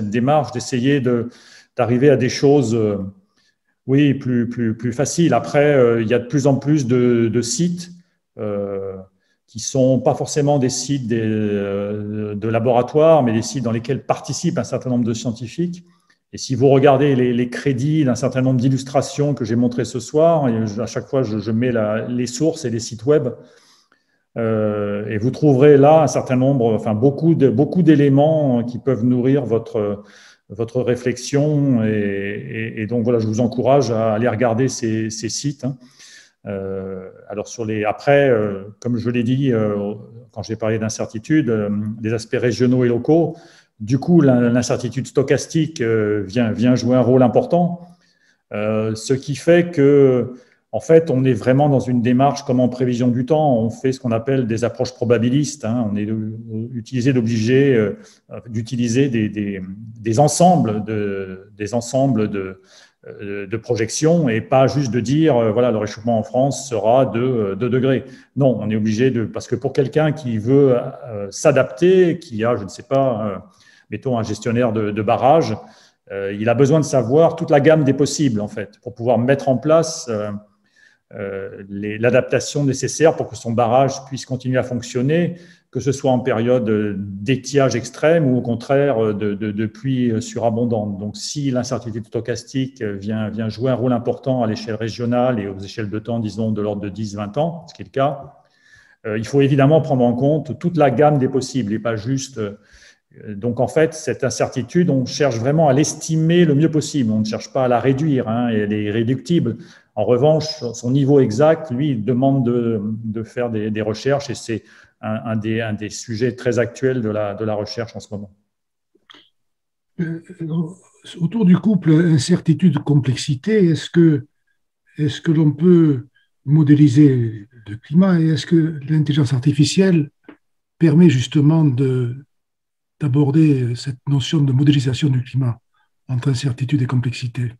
démarche d'essayer d'arriver à des choses oui, plus faciles. Après, il y a de plus en plus de sites qui ne sont pas forcément des sites de laboratoire, mais des sites dans lesquels participent un certain nombre de scientifiques. Et si vous regardez les crédits d'un certain nombre d'illustrations que j'ai montrées ce soir, à chaque fois, je mets les sources et les sites web. Et vous trouverez là un certain nombre, beaucoup d'éléments qui peuvent nourrir votre réflexion. Et donc, voilà, je vous encourage à aller regarder ces sites. Alors, après, comme je l'ai dit quand j'ai parlé d'incertitude, des aspects régionaux et locaux, du coup, l'incertitude stochastique vient jouer un rôle important, ce qui fait que, en fait, on est vraiment dans une démarche comme en prévision du temps. On fait ce qu'on appelle des approches probabilistes. On est obligé d'utiliser des ensembles de projections et pas juste de dire voilà, le réchauffement en France sera de 2 degrés. Non, on est obligé parce que pour quelqu'un qui veut s'adapter, qui a, je ne sais pas, mettons un gestionnaire de barrage, il a besoin de savoir toute la gamme des possibles, en fait, pour pouvoir mettre en place l'adaptation nécessaire pour que son barrage puisse continuer à fonctionner, que ce soit en période d'étiage extrême ou au contraire de pluie surabondante. Donc, si l'incertitude stochastique vient jouer un rôle important à l'échelle régionale et aux échelles de temps, disons, de l'ordre de 10-20 ans, ce qui est le cas, il faut évidemment prendre en compte toute la gamme des possibles et pas juste… Donc, en fait, cette incertitude, on cherche vraiment à l'estimer le mieux possible. On ne cherche pas à la réduire, elle est irréductible. En revanche, son niveau exact, lui, il demande de faire des recherches et c'est un des sujets très actuels de la recherche en ce moment. Euh, Autour du couple incertitude-complexité, est-ce que l'on peut modéliser le climat et est-ce que l'intelligence artificielle permet justement d'aborder cette notion de modélisation du climat entre incertitude et complexité?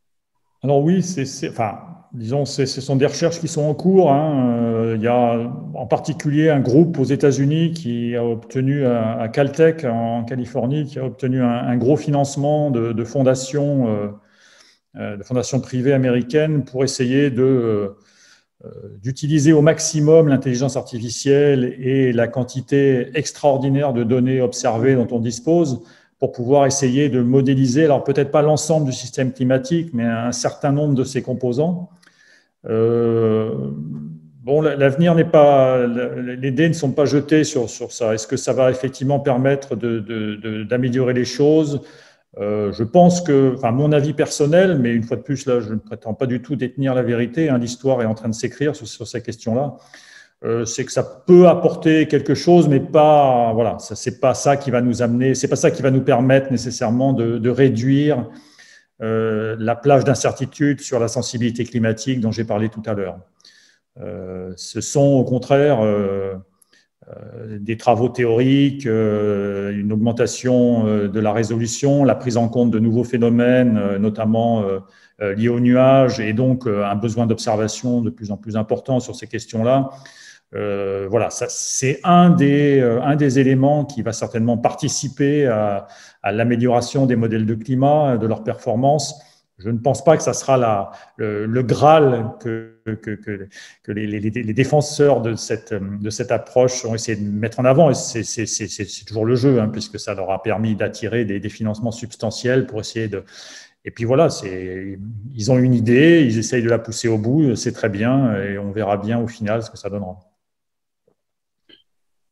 Alors oui, enfin, disons, ce sont des recherches qui sont en cours, hein. Il y a en particulier un groupe aux États-Unis qui a obtenu, à Caltech en Californie, qui a obtenu un gros financement de fondations privées américaines pour essayer d'utiliser au maximum l'intelligence artificielle et la quantité extraordinaire de données observées dont on dispose pour pouvoir essayer de modéliser, alors peut-être pas l'ensemble du système climatique, mais un certain nombre de ses composants. Euh, bon, l'avenir n'est pas, les dés ne sont pas jetés sur ça. Est-ce que ça va effectivement permettre d'améliorer les choses? Je pense que, enfin, mon avis personnel, mais une fois de plus, là, je ne prétends pas du tout détenir la vérité, hein, l'histoire est en train de s'écrire sur ces questions-là. C'est que ça peut apporter quelque chose, mais pas, voilà, c'est pas ça qui va nous amener, c'est pas ça qui va nous permettre nécessairement de réduire la plage d'incertitude sur la sensibilité climatique dont j'ai parlé tout à l'heure. Ce sont au contraire des travaux théoriques, une augmentation de la résolution, la prise en compte de nouveaux phénomènes, notamment liés aux nuages, et donc un besoin d'observation de plus en plus important sur ces questions-là. Voilà, c'est un des éléments qui va certainement participer à l'amélioration des modèles de climat, de leur performance. Je ne pense pas que ça sera le Graal que les défenseurs de cette approche ont essayé de mettre en avant. Et c'est toujours le jeu, hein, puisque ça leur a permis d'attirer des financements substantiels pour essayer de… Et puis voilà, ils ont une idée, ils essayent de la pousser au bout, c'est très bien, et on verra bien au final ce que ça donnera.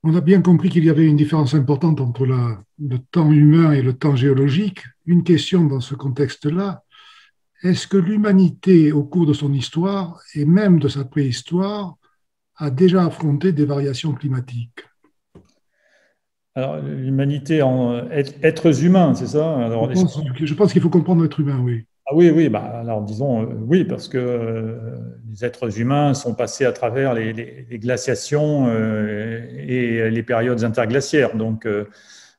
On a bien compris qu'il y avait une différence importante entre le temps humain et le temps géologique. Une question dans ce contexte-là, est-ce que l'humanité, au cours de son histoire et même de sa préhistoire, a déjà affronté des variations climatiques? Alors, l'humanité en êtres humains, c'est ça? Alors, Je pense qu'il faut comprendre l'être humain, oui. ah oui, oui, bah, alors disons oui, parce que les êtres humains sont passés à travers les glaciations et les périodes interglaciaires. Donc,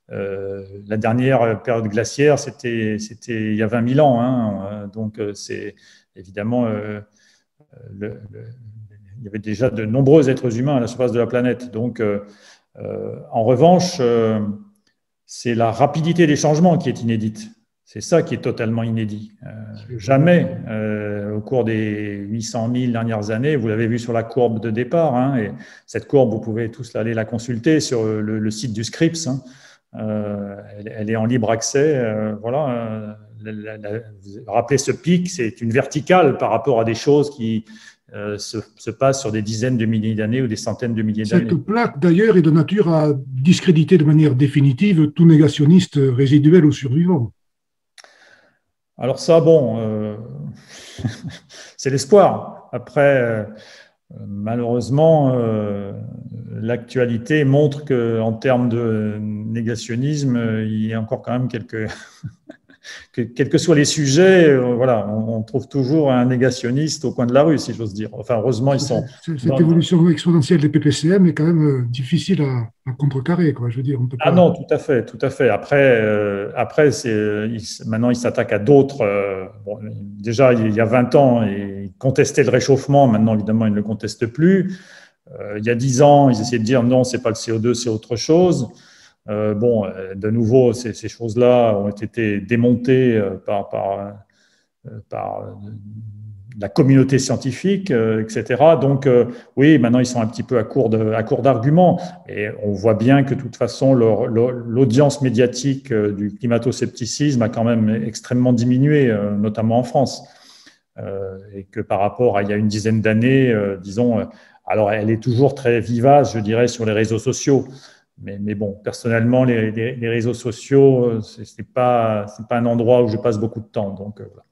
la dernière période glaciaire, c'était il y a 20 000 ans, hein. Donc, c'est évidemment, il y avait déjà de nombreux êtres humains à la surface de la planète. Donc, en revanche, c'est la rapidité des changements qui est inédite. C'est ça qui est totalement inédit. Jamais, au cours des 800 000 dernières années, vous l'avez vu sur la courbe de départ, hein, et cette courbe, vous pouvez tous aller la consulter sur le site du Scripps, hein. Elle est en libre accès. Voilà. Vous rappelez ce pic, c'est une verticale par rapport à des choses qui se passent sur des dizaines de milliers d'années ou des centaines de milliers d'années. Cette plaque, d'ailleurs, est de nature à discréditer de manière définitive tout négationniste résiduel ou survivant. Alors ça, bon, c'est l'espoir. Après, malheureusement, l'actualité montre qu'en termes de négationnisme, il y a encore quand même quels que soient les sujets, voilà, on trouve toujours un négationniste au coin de la rue, si j'ose dire. Enfin, heureusement, ils sont… Cette évolution exponentielle des PPCM est quand même difficile à contrecarrer, quoi. Je veux dire, on peut pas… Ah non, tout à fait, tout à fait. Après maintenant, ils s'attaquent à d'autres. Bon, déjà, il y a 20 ans, ils contestaient le réchauffement. Maintenant, évidemment, ils ne le contestent plus. Il y a 10 ans, ils essayaient de dire non, c'est pas le CO2, c'est autre chose. Bon, de nouveau, ces choses-là ont été démontées par la communauté scientifique, etc. Donc, oui, maintenant, ils sont un petit peu à court d'arguments. Et on voit bien que, de toute façon, l'audience médiatique du climato-scepticisme a quand même extrêmement diminué, notamment en France. Et que par rapport à il y a une dizaine d'années, disons, alors elle est toujours très vivace, je dirais, sur les réseaux sociaux. Mais bon, personnellement, les réseaux sociaux, c'est pas un endroit où je passe beaucoup de temps. Donc, voilà.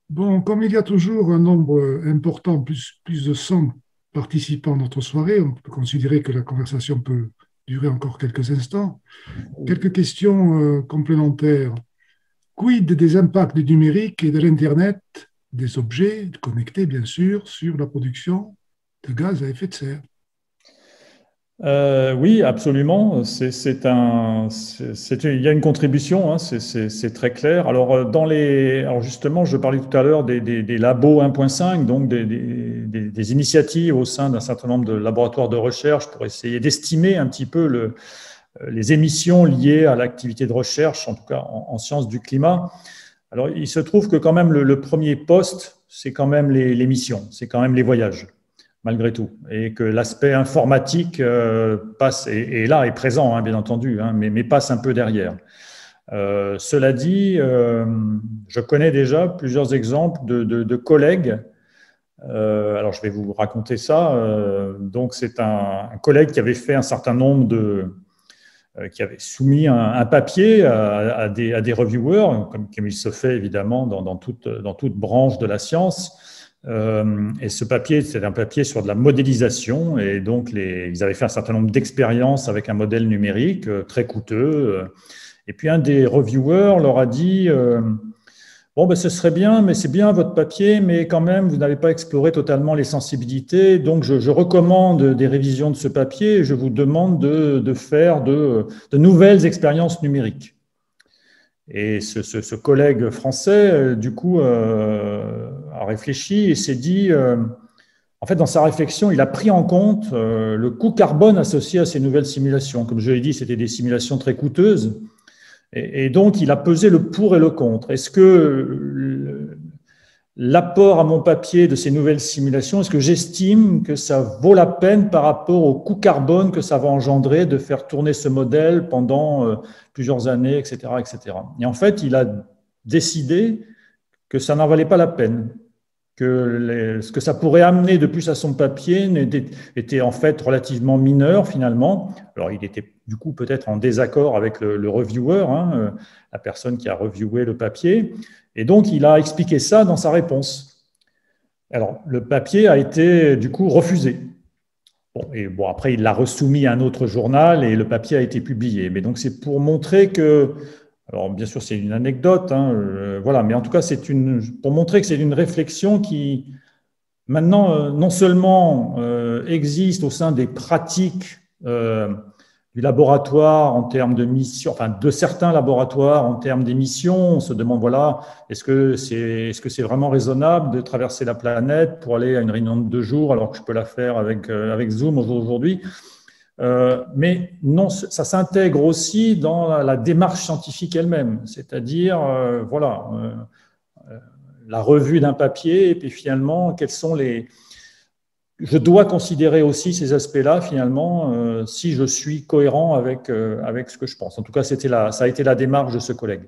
Bon, comme il y a toujours un nombre important, plus de 100 participants à notre soirée, on peut considérer que la conversation peut durer encore quelques instants. Quelques questions complémentaires. Quid des impacts du numérique et de l'Internet des objets connectés, bien sûr, sur la production de gaz à effet de serre? Oui, absolument. Il y a une contribution, hein, c'est très clair. Alors, alors justement, je parlais tout à l'heure des labos 1.5, donc des initiatives au sein d'un certain nombre de laboratoires de recherche pour essayer d'estimer un petit peu les émissions liées à l'activité de recherche, en tout cas en sciences du climat. Alors, il se trouve que quand même le premier poste, c'est quand même les missions, c'est quand même les voyages, malgré tout, et que l'aspect informatique passe, et là est présent, hein, bien entendu, hein, mais passe un peu derrière. Cela dit, je connais déjà plusieurs exemples de collègues. Alors, je vais vous raconter ça. Donc, c'est un collègue qui avait fait un certain nombre qui avait soumis un papier à des reviewers, comme il se fait évidemment dans toute branche de la science. Et ce papier, c'est un papier sur de la modélisation. Et donc, ils avaient fait un certain nombre d'expériences avec un modèle numérique très coûteux. Et puis, un des reviewers leur a dit bon, ben, ce serait bien, mais c'est bien votre papier, mais quand même, vous n'avez pas exploré totalement les sensibilités. Donc, je recommande des révisions de ce papier et je vous demande de faire de nouvelles expériences numériques. Et ce collègue français, du coup, a réfléchi et s'est dit, en fait, dans sa réflexion, il a pris en compte le coût carbone associé à ces nouvelles simulations. Comme je l'ai dit, c'était des simulations très coûteuses. Et donc, il a pesé le pour et le contre. Est-ce que l'apport à mon papier de ces nouvelles simulations, est-ce que j'estime que ça vaut la peine par rapport au coût carbone que ça va engendrer de faire tourner ce modèle pendant plusieurs années, etc., etc. Et en fait, il a décidé que ça n'en valait pas la peine, que ce que ça pourrait amener de plus à son papier était en fait relativement mineur finalement. Alors, il était du coup peut-être en désaccord avec le reviewer, hein, la personne qui a reviewé le papier. Et donc, il a expliqué ça dans sa réponse. Alors, le papier a été du coup refusé. Bon, après, il l'a resoumis à un autre journal et le papier a été publié. Mais donc, c'est pour montrer que, alors bien sûr, c'est une anecdote, hein, voilà, mais en tout cas, pour montrer que c'est une réflexion qui, maintenant, non seulement existe au sein des pratiques du laboratoire en termes de mission, enfin de certains laboratoires en termes d'émissions. On se demande, voilà, est-ce que c'est vraiment raisonnable de traverser la planète pour aller à une réunion de 2 jours alors que je peux la faire avec Zoom aujourd'hui? Mais non, ça s'intègre aussi dans la démarche scientifique elle-même, c'est-à-dire, voilà, la revue d'un papier et puis finalement, quels sont je dois considérer aussi ces aspects-là, finalement, si je suis cohérent avec ce que je pense. En tout cas, ça a été la démarche de ce collègue.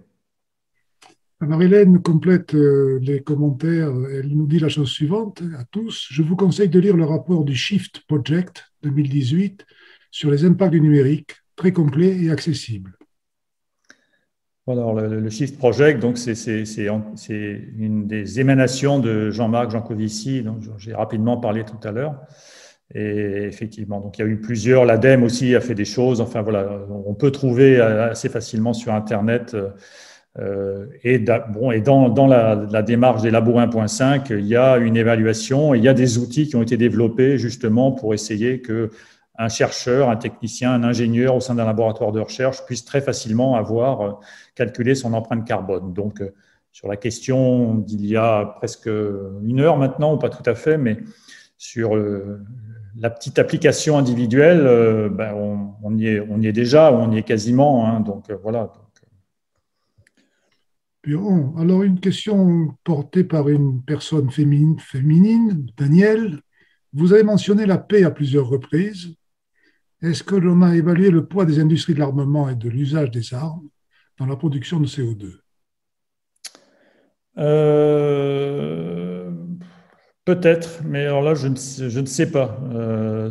Marie-Hélène complète les commentaires. Elle nous dit la chose suivante à tous. Je vous conseille de lire le rapport du Shift Project 2018 sur les impacts du numérique, très complet et accessible. Alors, le Shift Project, donc c'est une des émanations de Jean-Marc Jancovici, dont j'ai rapidement parlé tout à l'heure. Et effectivement, donc il y a eu plusieurs. L'ADEME aussi a fait des choses. Enfin voilà, on peut trouver assez facilement sur Internet. Et dans la démarche des labos 1.5, il y a une évaluation et il y a des outils qui ont été développés justement pour essayer que un chercheur, un technicien, un ingénieur au sein d'un laboratoire de recherche puisse très facilement avoir calculé son empreinte carbone. Donc, sur la question d'il y a presque 1 heure maintenant, ou pas tout à fait, mais sur la petite application individuelle, ben on y est déjà, on y est quasiment. Hein, donc, voilà. Bon, alors, une question portée par une personne féminine, Danielle. Vous avez mentionné la paix à plusieurs reprises. Est-ce que l'on a évalué le poids des industries de l'armement et de l'usage des armes dans la production de CO2? Peut-être, mais alors là, je ne sais pas.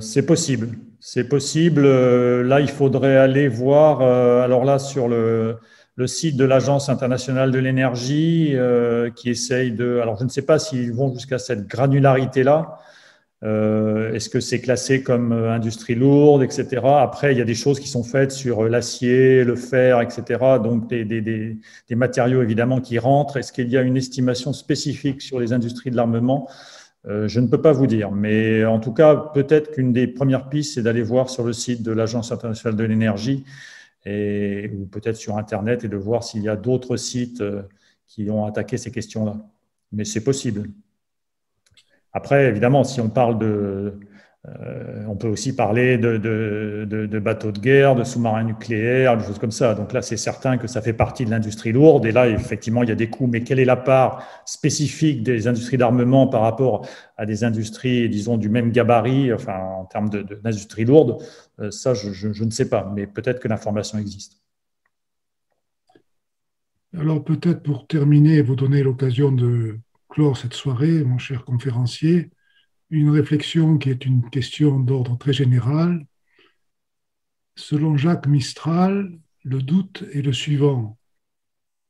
C'est possible. C'est possible. Là, il faudrait aller voir, alors là, sur le site de l'Agence internationale de l'énergie, qui essaye de… Alors, je ne sais pas s'ils vont jusqu'à cette granularité-là, Est-ce que c'est classé comme industrie lourde, etc. Après, il y a des choses qui sont faites sur l'acier, le fer, etc. Donc, des matériaux évidemment qui rentrent. Est-ce qu'il y a une estimation spécifique sur les industries de l'armement? Je ne peux pas vous dire, mais en tout cas, peut-être qu'une des premières pistes, c'est d'aller voir sur le site de l'Agence internationale de l'énergie ou peut-être sur Internet et de voir s'il y a d'autres sites qui ont attaqué ces questions-là. Mais c'est possible. Après, évidemment, si on parle on peut aussi parler de bateaux de guerre, de sous-marins nucléaires, des choses comme ça. Donc là, c'est certain que ça fait partie de l'industrie lourde. Et là, effectivement, il y a des coûts. Mais quelle est la part spécifique des industries d'armement par rapport à des industries, disons, du même gabarit, enfin, en termes d'industrie lourde? Ça, je ne sais pas. Mais peut-être que l'information existe. Alors peut-être pour terminer, vous donner l'occasion de clore cette soirée, mon cher conférencier, une réflexion qui est une question d'ordre très général. Selon Jacques Mistral, le doute est le suivant.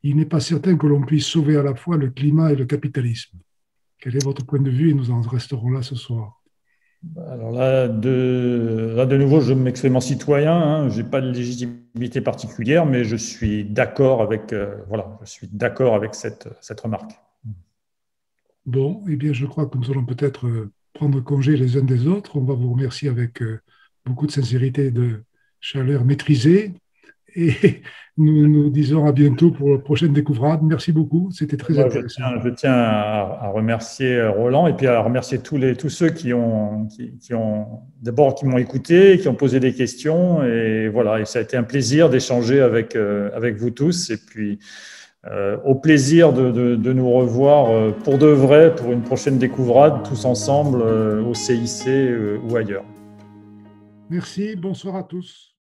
Il n'est pas certain que l'on puisse sauver à la fois le climat et le capitalisme. Quel est votre point de vue? Et nous en resterons là ce soir. Alors là, de nouveau, je m'exprime en citoyen. Hein, je n'ai pas de légitimité particulière, mais je suis d'accord avec, voilà, je suis d'accord avec cette remarque. Bon, eh bien, je crois que nous allons peut-être prendre congé les uns des autres. On va vous remercier avec beaucoup de sincérité et de chaleur maîtrisée. Et nous nous disons à bientôt pour la prochaine découvrade. Merci beaucoup, c'était très Moi, intéressant. je tiens à remercier Roland et puis à remercier tous ceux qui d'abord qui m'ont écouté, qui ont posé des questions. Et voilà, et ça a été un plaisir d'échanger avec vous tous. Et puis, au plaisir de nous revoir pour de vrai pour une prochaine découvrade, tous ensemble au CIC ou ailleurs. Merci, bonsoir à tous.